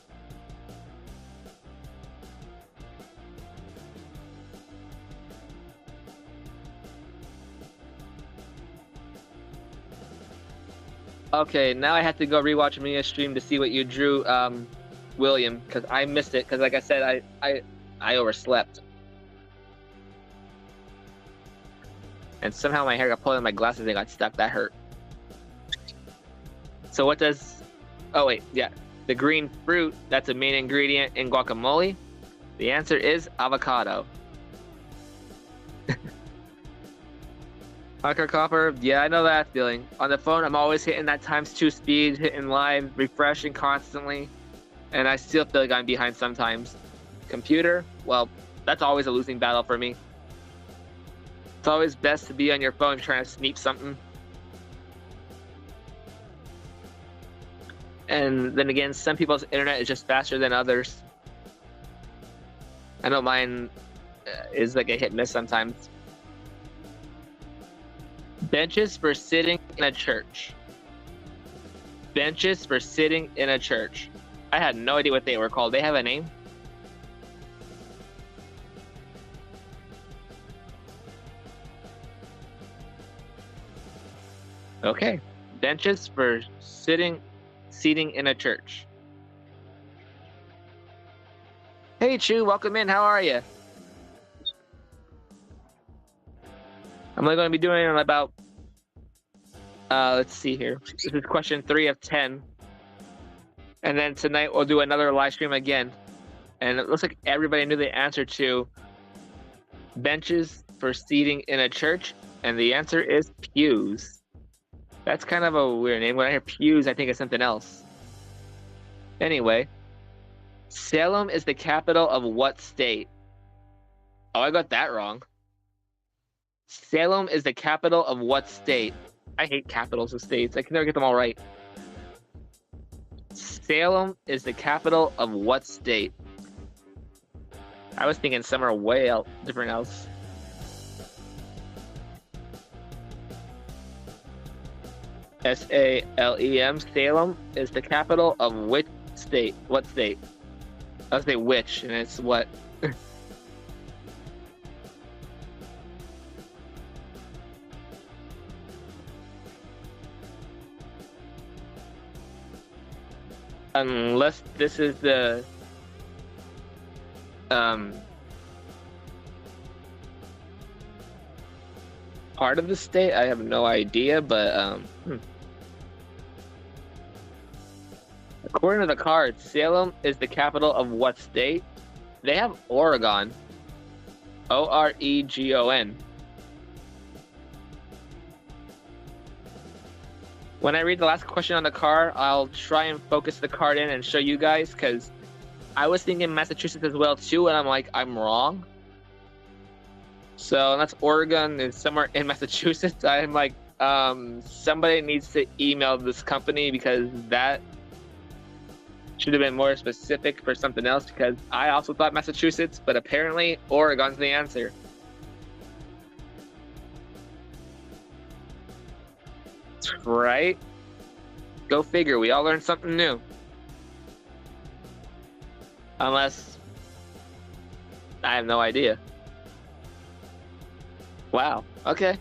Okay, now I have to go rewatch Mia's stream to see what you drew, William, because I missed it. Because like I said, I overslept, and somehow my hair got pulled in my glasses and got stuck. That hurt. So what does? Oh wait, yeah, the green fruit that's a main ingredient in guacamole. The answer is avocado. Hucker Copper, yeah, I know that feeling. On the phone, I'm always hitting that ×2 speed, hitting live, refreshing constantly, and I still feel like I'm behind sometimes. Computer, well, that's always a losing battle for me. It's always best to be on your phone trying to sneak something. And then again, some people's internet is just faster than others. I know mine is like a hit and miss sometimes. Benches for sitting in a church. Benches for sitting in a church. I had no idea what they were called. They have a name? Okay. Benches for seating in a church. Hey, Chu, welcome in. How are you? I'm only going to be doing about, let's see here. This is question 3 of 10. And then tonight we'll do another live stream again. And it looks like everybody knew the answer to benches for seating in a church. And the answer is pews. That's kind of a weird name. When I hear pews, I think of something else. Anyway, Salem is the capital of what state? Oh, I got that wrong. Salem is the capital of what state? I hate capitals of states. I can never get them all right. Salem is the capital of what state? I was thinking somewhere way out different else. Salem. Salem is the capital of which state? What state? I was say which, and it's what? Unless this is the part of the state, I have no idea, but according to the card, Salem is the capital of what state? They have Oregon. Oregon. When I read the last question on the card, I'll try and focus the card in and show you guys, because I was thinking Massachusetts as well too, and I'm like, I'm wrong. So that's Oregon is somewhere in Massachusetts. I'm like, somebody needs to email this company, because that should have been more specific for something else, because I also thought Massachusetts, but apparently Oregon's the answer. Right? Go figure. We all learned something new. Unless I have no idea. Wow. Okay.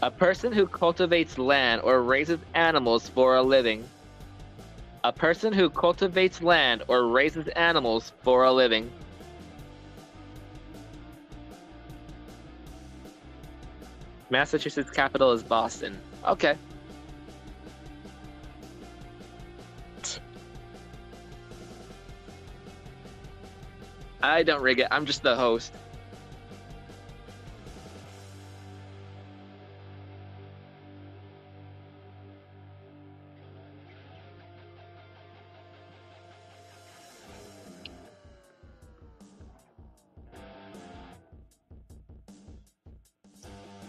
A person who cultivates land or raises animals for a living. A person who cultivates land or raises animals for a living. Massachusetts capital is Boston. Okay. I don't rig it. I'm just the host.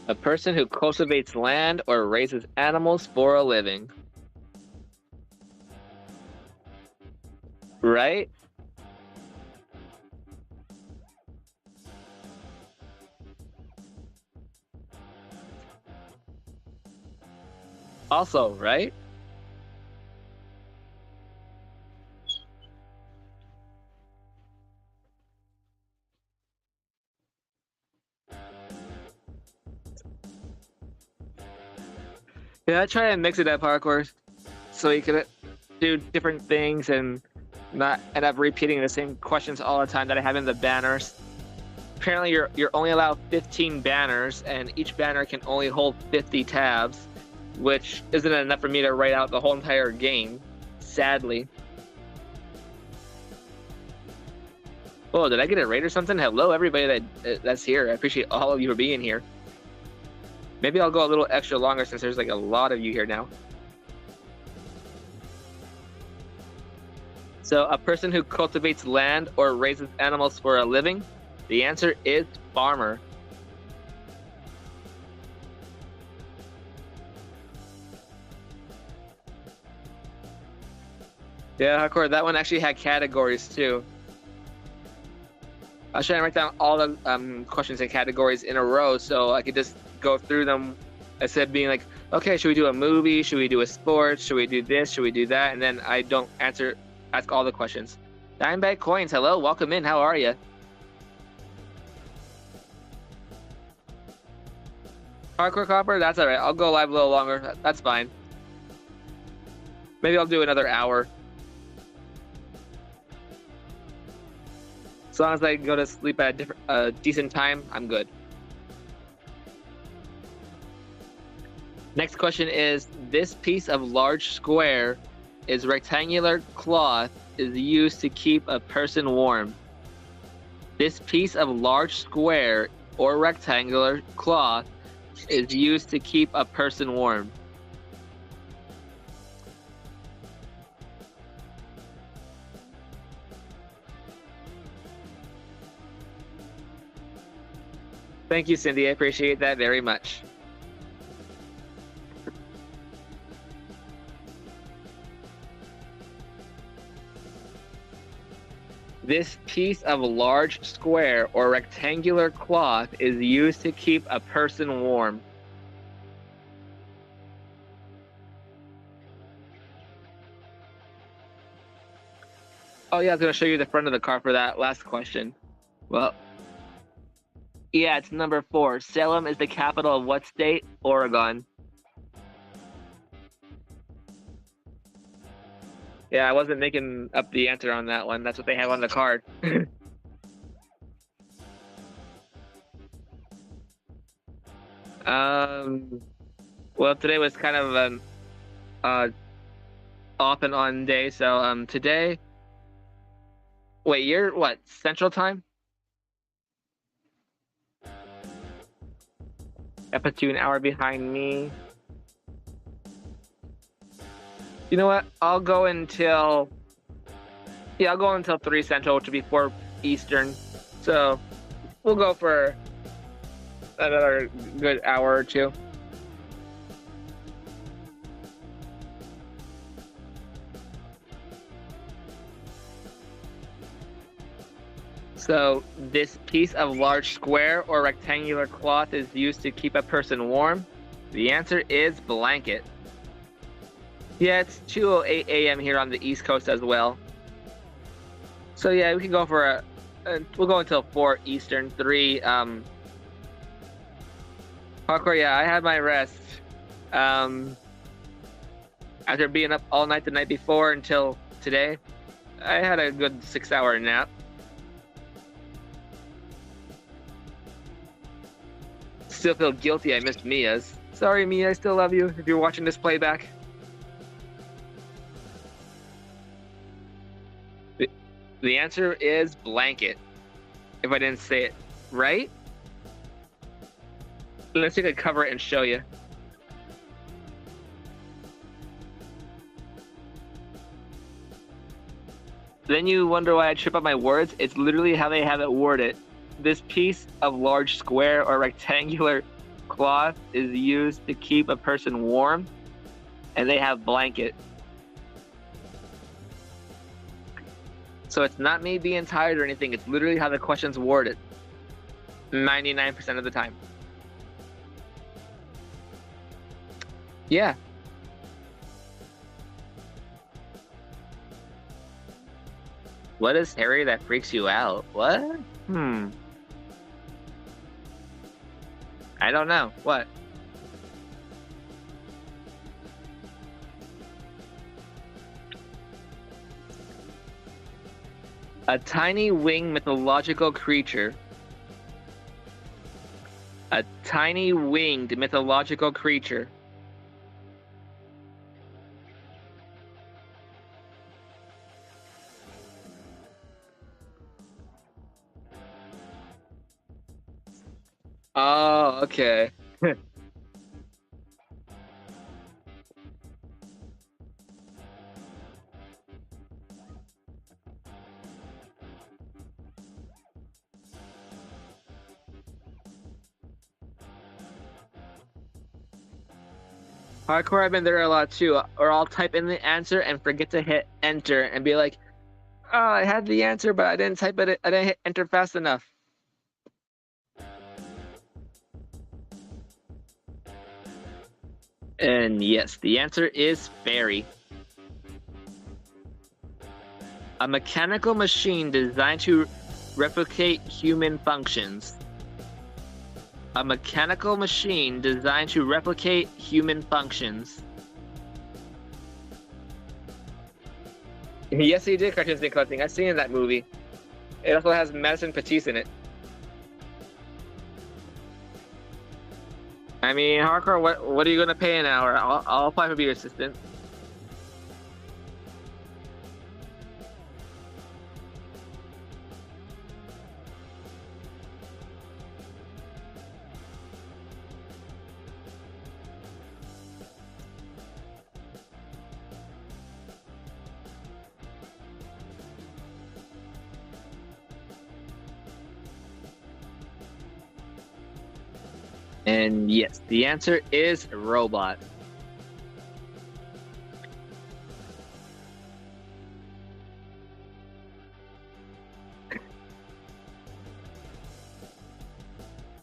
A person who cultivates land or raises animals for a living. Right? Also, right? Yeah, I try and mix it up parkour so you can do different things and not end up repeating the same questions all the time that I have in the banners. Apparently, you're only allowed 15 banners, and each banner can only hold 50 tabs, which isn't enough for me to write out the whole entire game, sadly. Oh, did I get a raid or something? Hello, everybody that's here. I appreciate all of you for being here. Maybe I'll go a little extra longer since there's like a lot of you here now. So, a person who cultivates land or raises animals for a living? The answer is farmer. Yeah, hardcore. That one actually had categories too. I was trying to write down all the questions and categories in a row so I could just go through them instead of being like, okay, should we do a movie? Should we do a sport? Should we do this? Should we do that? And then I don't ask all the questions. Dimebag Coins, hello, welcome in. How are you? Hardcore Copper, that's all right. I'll go live a little longer. That's fine. Maybe I'll do another hour. As long as I go to sleep at a decent time, I'm good. Next question is, this piece of large square is rectangular cloth is used to keep a person warm. This piece of large square or rectangular cloth is used to keep a person warm. Thank you, Cindy. I appreciate that very much. This piece of large square or rectangular cloth is used to keep a person warm. Oh yeah, I was going to show you the front of the car for that last question. Well, yeah, it's number 4. Salem is the capital of what state? Oregon. Yeah, I wasn't making up the answer on that one. That's what they have on the card. Well, today was kind of an off and on day. So today, wait, you're what, Central Time? That puts you an hour behind me. You know what? I'll go until 3 Central, which would be 4 Eastern. So we'll go for another good hour or two. So this piece of large square or rectangular cloth is used to keep a person warm. The answer is blanket. Yeah, it's 2:08 a.m. here on the East Coast as well. So yeah, we can go for we'll go until 4 Eastern, 3. Hardcore, yeah, I had my rest. After being up all night the night before until today, I had a good 6-hour nap. Still feel guilty I missed Mia's. Sorry, Mia, I still love you if you're watching this playback. The answer is blanket. If I didn't say it right. Let's see if I can cover it and show you. Then you wonder why I trip up my words. It's literally how they have it worded. This piece of large square or rectangular cloth is used to keep a person warm, and they have blanket. So it's not me being tired or anything. It's literally how the question's worded 99% of the time. Yeah. What is Harry that freaks you out? What? I don't know. What? A tiny winged mythological creature. A tiny winged mythological creature. Oh, okay. Hardcore, I've been there a lot too. Or I'll type in the answer and forget to hit enter and be like, oh, I had the answer, but I didn't type it. I didn't hit enter fast enough. And yes, the answer is fairy. A mechanical machine designed to replicate human functions. A mechanical machine designed to replicate human functions. Yes, he did Cartoon Snake Collecting. I've seen that movie. It also has Madison Patisse in it. I mean, Hardcore, what are you gonna pay an hour? I'll apply to be your assistant. And yes, the answer is robot.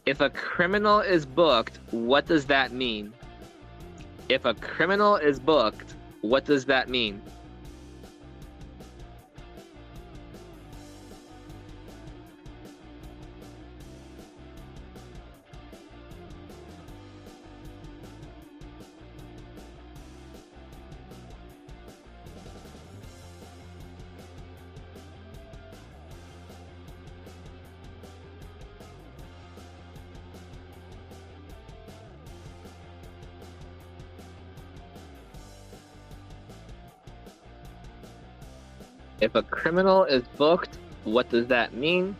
If a criminal is booked, what does that mean? If a criminal is booked, what does that mean? If a criminal is booked, what does that mean?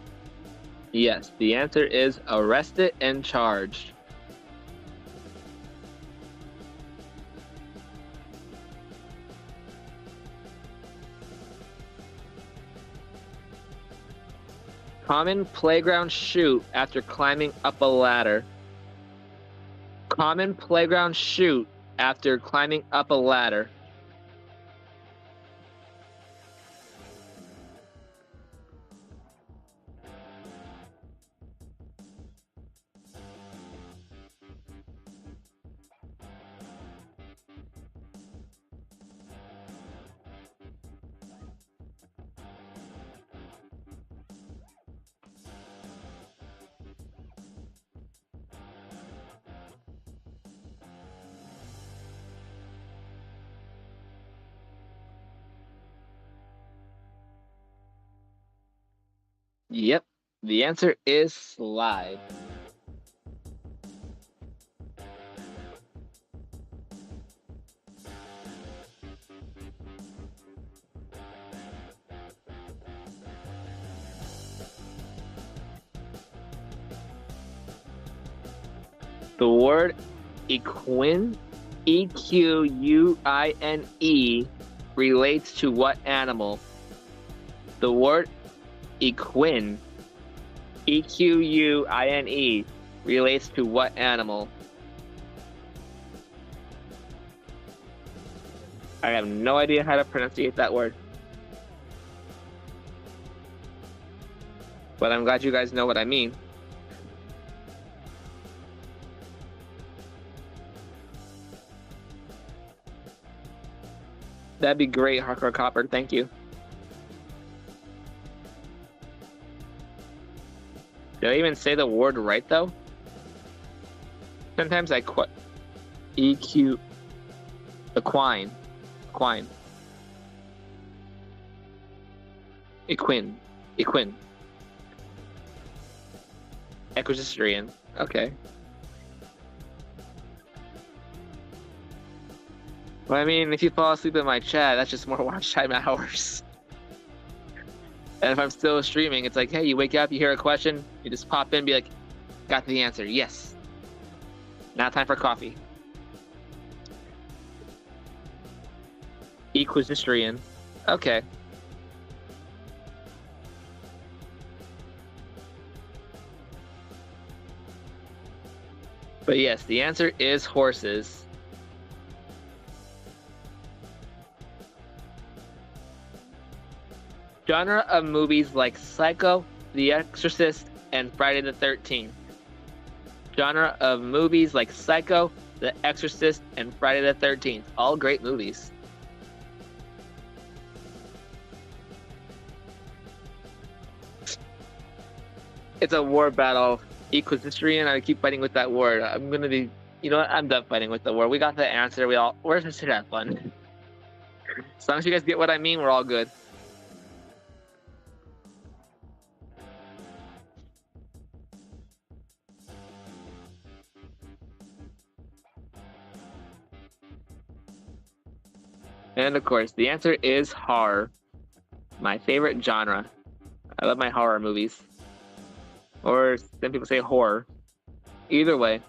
Yes, the answer is arrested and charged. Common playground shoot after climbing up a ladder. Common playground shoot after climbing up a ladder. Yep, the answer is slide. The word equine, E-Q-U-I-N-E, relates to what animal? The word equine, E-Q-U-I-N-E, relates to what animal? I have no idea how to pronunciate that word. But I'm glad you guys know what I mean. That'd be great, Hardcore Copper. Thank you. Did I even say the word right, though? Sometimes I quit. E-Q... Equine. Equine. Equine. Equestrian. Okay. Well, I mean, if you fall asleep in my chat, that's just more watch time hours. And if I'm still streaming, it's like, hey, you wake up, you hear a question, you just pop in, be like, got the answer, yes. Now time for coffee. Equestrian. Okay. But yes, the answer is horses. Genre of movies like Psycho, The Exorcist, and Friday the 13th. Genre of movies like Psycho, The Exorcist, and Friday the 13th. All great movies. It's a war battle. Equestrian, I keep fighting with that word. I'm gonna be, you know what? I'm done fighting with the word. We got the answer. We're just here to have fun. As long as you guys get what I mean, we're all good. And of course, the answer is horror. My favorite genre. I love my horror movies. Or some people say horror. Either way.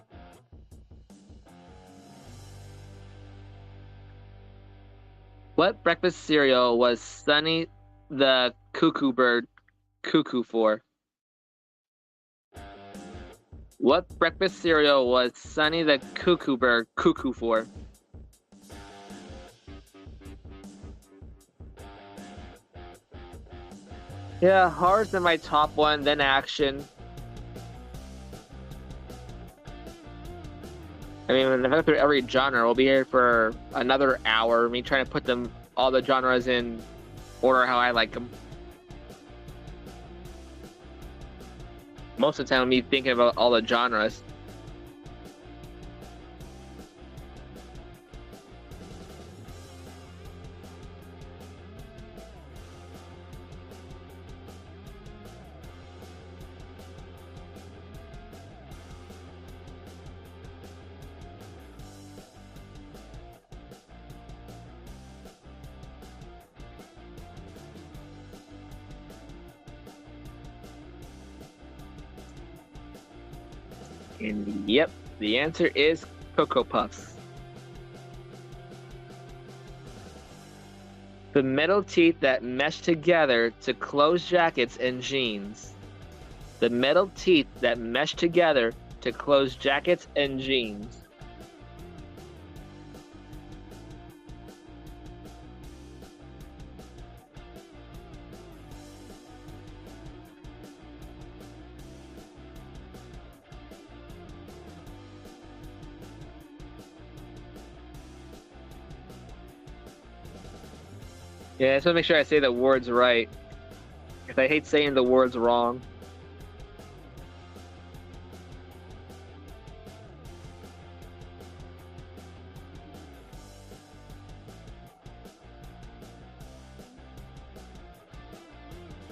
What breakfast cereal was Sonny the Cuckoo Bird cuckoo for? What breakfast cereal was Sonny the Cuckoo Bird cuckoo for? Yeah, horror's been my top one, then action. I mean, if I go through every genre, we'll be here for another hour. Me trying to put them all the genres in order how I like them. Most of the time, me thinking about all the genres. And yep, the answer is Cocoa Puffs. The metal teeth that mesh together to close jackets and jeans. The metal teeth that mesh together to close jackets and jeans. Yeah, I just want to make sure I say the words right. Because I hate saying the words wrong.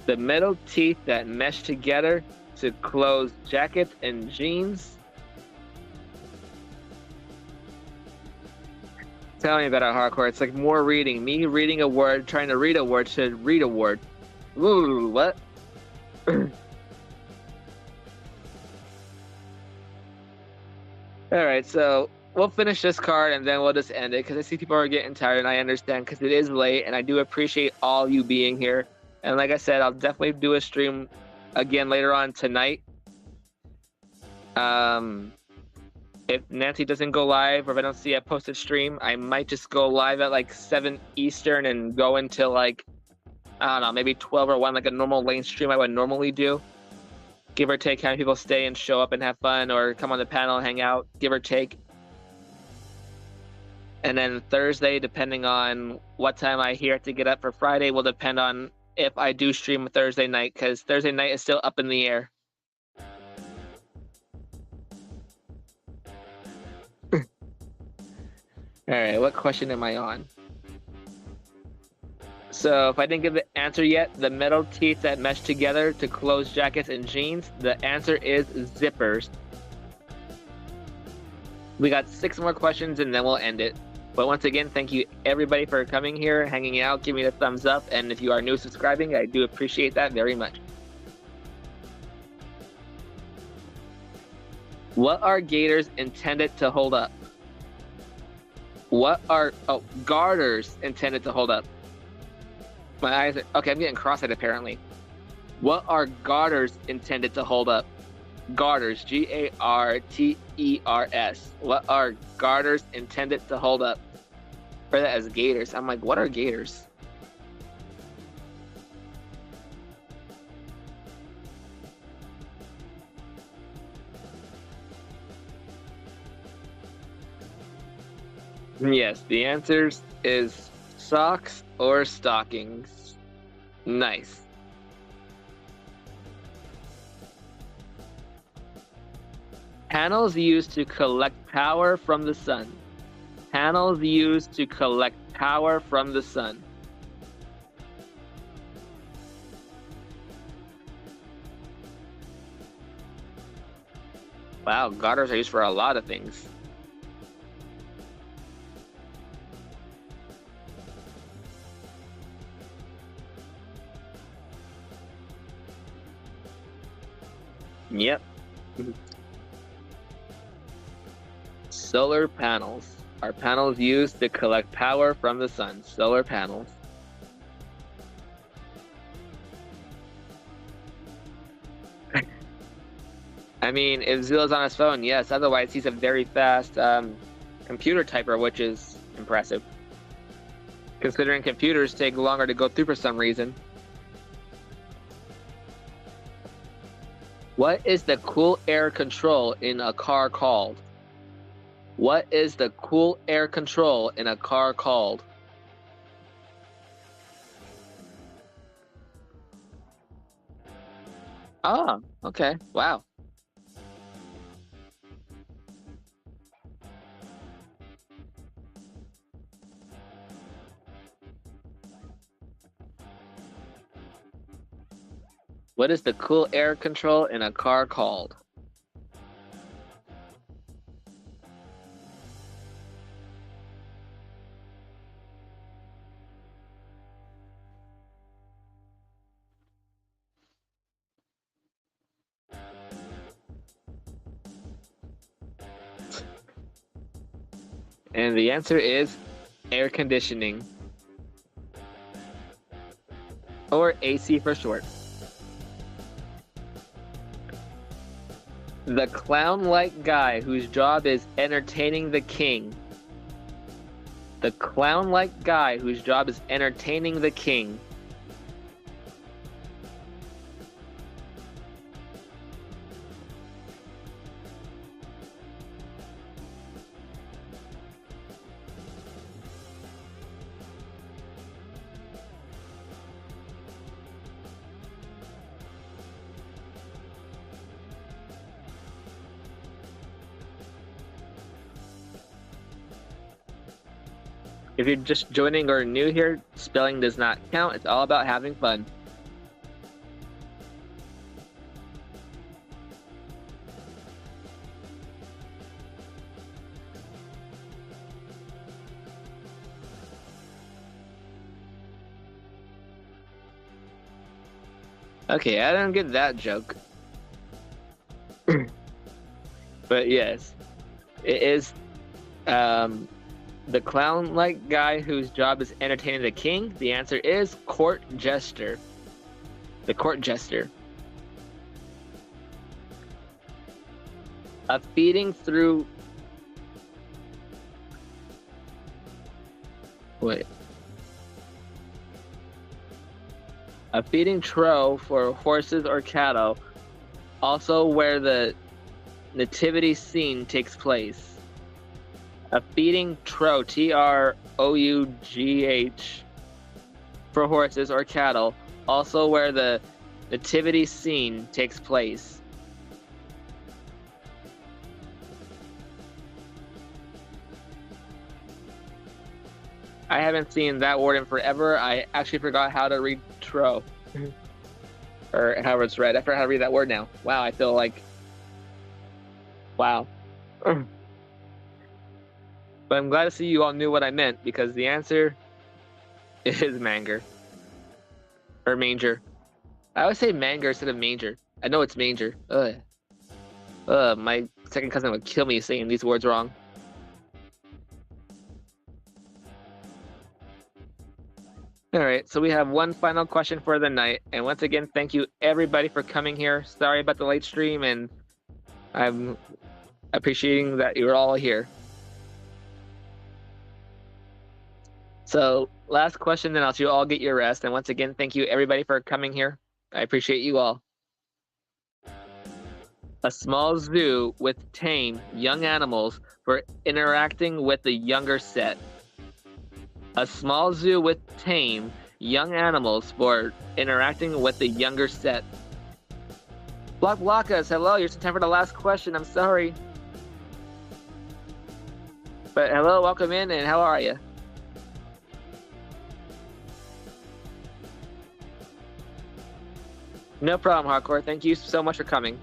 The metal teeth that mesh together to close jackets and jeans. Tell me about it, hardcore. It's like more reading. Me reading a word, trying to read a word to read a word. Ooh, what? Alright, so we'll finish this card and then we'll just end it because I see people are getting tired and I understand because it is late and I do appreciate all you being here. And like I said, I'll definitely do a stream again later on tonight. If Nancy doesn't go live or if I don't see a posted stream, I might just go live at like 7 Eastern and go until like, I don't know, maybe 12 or 1, like a normal lane stream I would normally do. Give or take how many people stay and show up and have fun or come on the panel and hang out, give or take. And then Thursday, depending on what time I hear to get up for Friday, will depend on if I do stream Thursday night, because Thursday night is still up in the air. All right, what question am I on? So So if I didn't give the answer yet, the metal teeth that mesh together to close jackets and jeans, the answer is zippers. We got 6 more questions and then we'll end it. But once again, thank you everybody for coming here, hanging out, giving me a thumbs up, and if you are new subscribing, I do appreciate that very much. What are gaiters intended to hold up? What are garters intended to hold up? My eyes are okay. I'm getting cross-eyed apparently. What are garters intended to hold up? Garters, G-A-R-T-E-R-S. What are garters intended to hold up? For that as gaiters. I'm like, what are gaiters? Yes, the answer is socks or stockings. Nice. Panels used to collect power from the sun. Panels used to collect power from the sun. Wow, garters are used for a lot of things. Yep. Solar panels. Are panels used to collect power from the sun? Solar panels. I mean, if Zilla's on his phone, yes. Otherwise, he's a very fast computer typer, which is impressive. Considering computers take longer to go through for some reason. What is the cool air control in a car called? What is the cool air control in a car called? Ah, okay. Wow. What is the cool air control in a car called? And the answer is air conditioning. Or AC for short. The clown-like guy whose job is entertaining the king. The clown-like guy whose job is entertaining the king. If you're just joining or new here, spelling does not count. It's all about having fun. Okay, I don't get that joke. But yes, it is the clown-like guy whose job is entertaining the king. The answer is court jester. The court jester. A feeding through... Wait. A feeding trough for horses or cattle, also where the nativity scene takes place. A feeding trough, T-R-O-U-G-H, for horses or cattle, also where the nativity scene takes place. I haven't seen that word in forever. I actually forgot how to read tro. Or however it's read. I forgot how to read that word now. Wow, I feel like... Wow. But I'm glad to see you all knew what I meant, because the answer is manger. Or manger. I always say manger instead of manger. I know it's manger. Ugh. My second cousin would kill me saying these words wrong. Alright, so we have one final question for the night. And once again, thank you everybody for coming here. Sorry about the late stream, and I'm appreciating that you're all here. So, last question, then I'll let you all get your rest. And once again, thank you everybody for coming here. I appreciate you all. A small zoo with tame young animals for interacting with the younger set. A small zoo with tame young animals for interacting with the younger set. Blockas, hello, you're time for the last question. I'm sorry. But hello, welcome in, and how are you? No problem, Hardcore. Thank you so much for coming.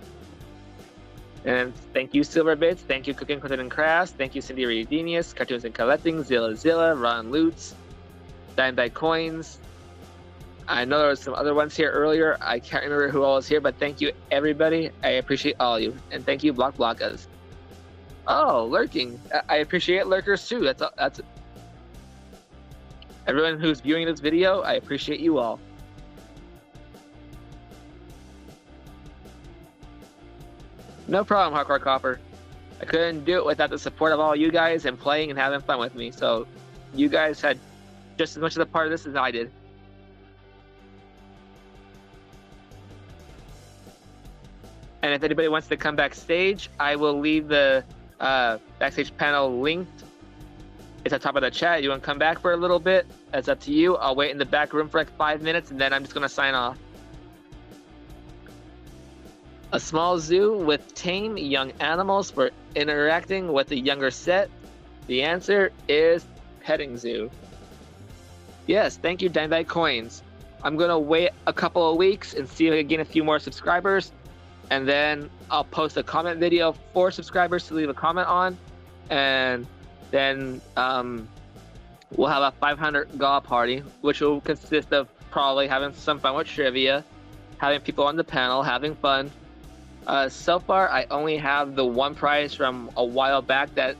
And thank you, Silverbits. Thank you, Cooking, Content, and Crafts. Thank you, Cindy Redenius, Cartoons and Collecting, Zilla, Ron Lutz, Dime Coins. I know there was some other ones here earlier. I can't remember who all was here, but thank you, everybody. I appreciate all of you. And thank you, Blockas. Oh, lurking. I appreciate lurkers too. That's everyone who's viewing this video. I appreciate you all. No problem, Hardcore Copper. I couldn't do it without the support of all you guys and playing and having fun with me. So you guys had just as much of a part of this as I did. And if anybody wants to come backstage, I will leave the backstage panel linked. It's at the top of the chat. You want to come back for a little bit? That's up to you. I'll wait in the back room for like 5 minutes, and then I'm just going to sign off. A small zoo with tame young animals for interacting with the younger set. The answer is petting zoo. Yes, thank you, Dime Coins. I'm going to wait a couple of weeks and see if I can gain a few more subscribers. And then I'll post a comment video for subscribers to leave a comment on. And then we'll have a 500 GAW party, which will consist of probably having some fun with trivia, having people on the panel, having fun. So far, I only have the one prize from a while back that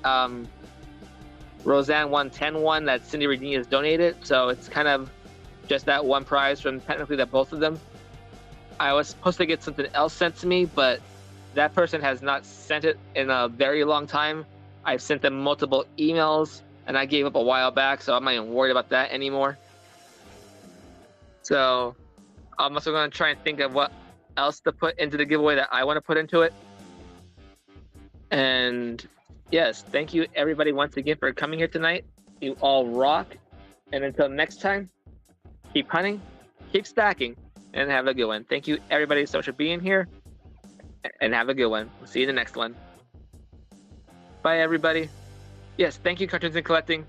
Roseanne 110 won that Cindy Redenius donated. So it's kind of just that one prize from technically the both of them. I was supposed to get something else sent to me, but that person has not sent it in a very long time. I've sent them multiple emails, and I gave up a while back, so I'm not even worried about that anymore. So I'm also going to try and think of what else to put into the giveaway that I want to put into it. And yes, thank you everybody once again for coming here tonight. You all rock. And until next time, keep hunting, keep stacking, and have a good one. Thank you everybody so much for being here, and have a good one. We'll see you in the next one. Bye everybody. Yes, thank you, Cartoons and Collecting.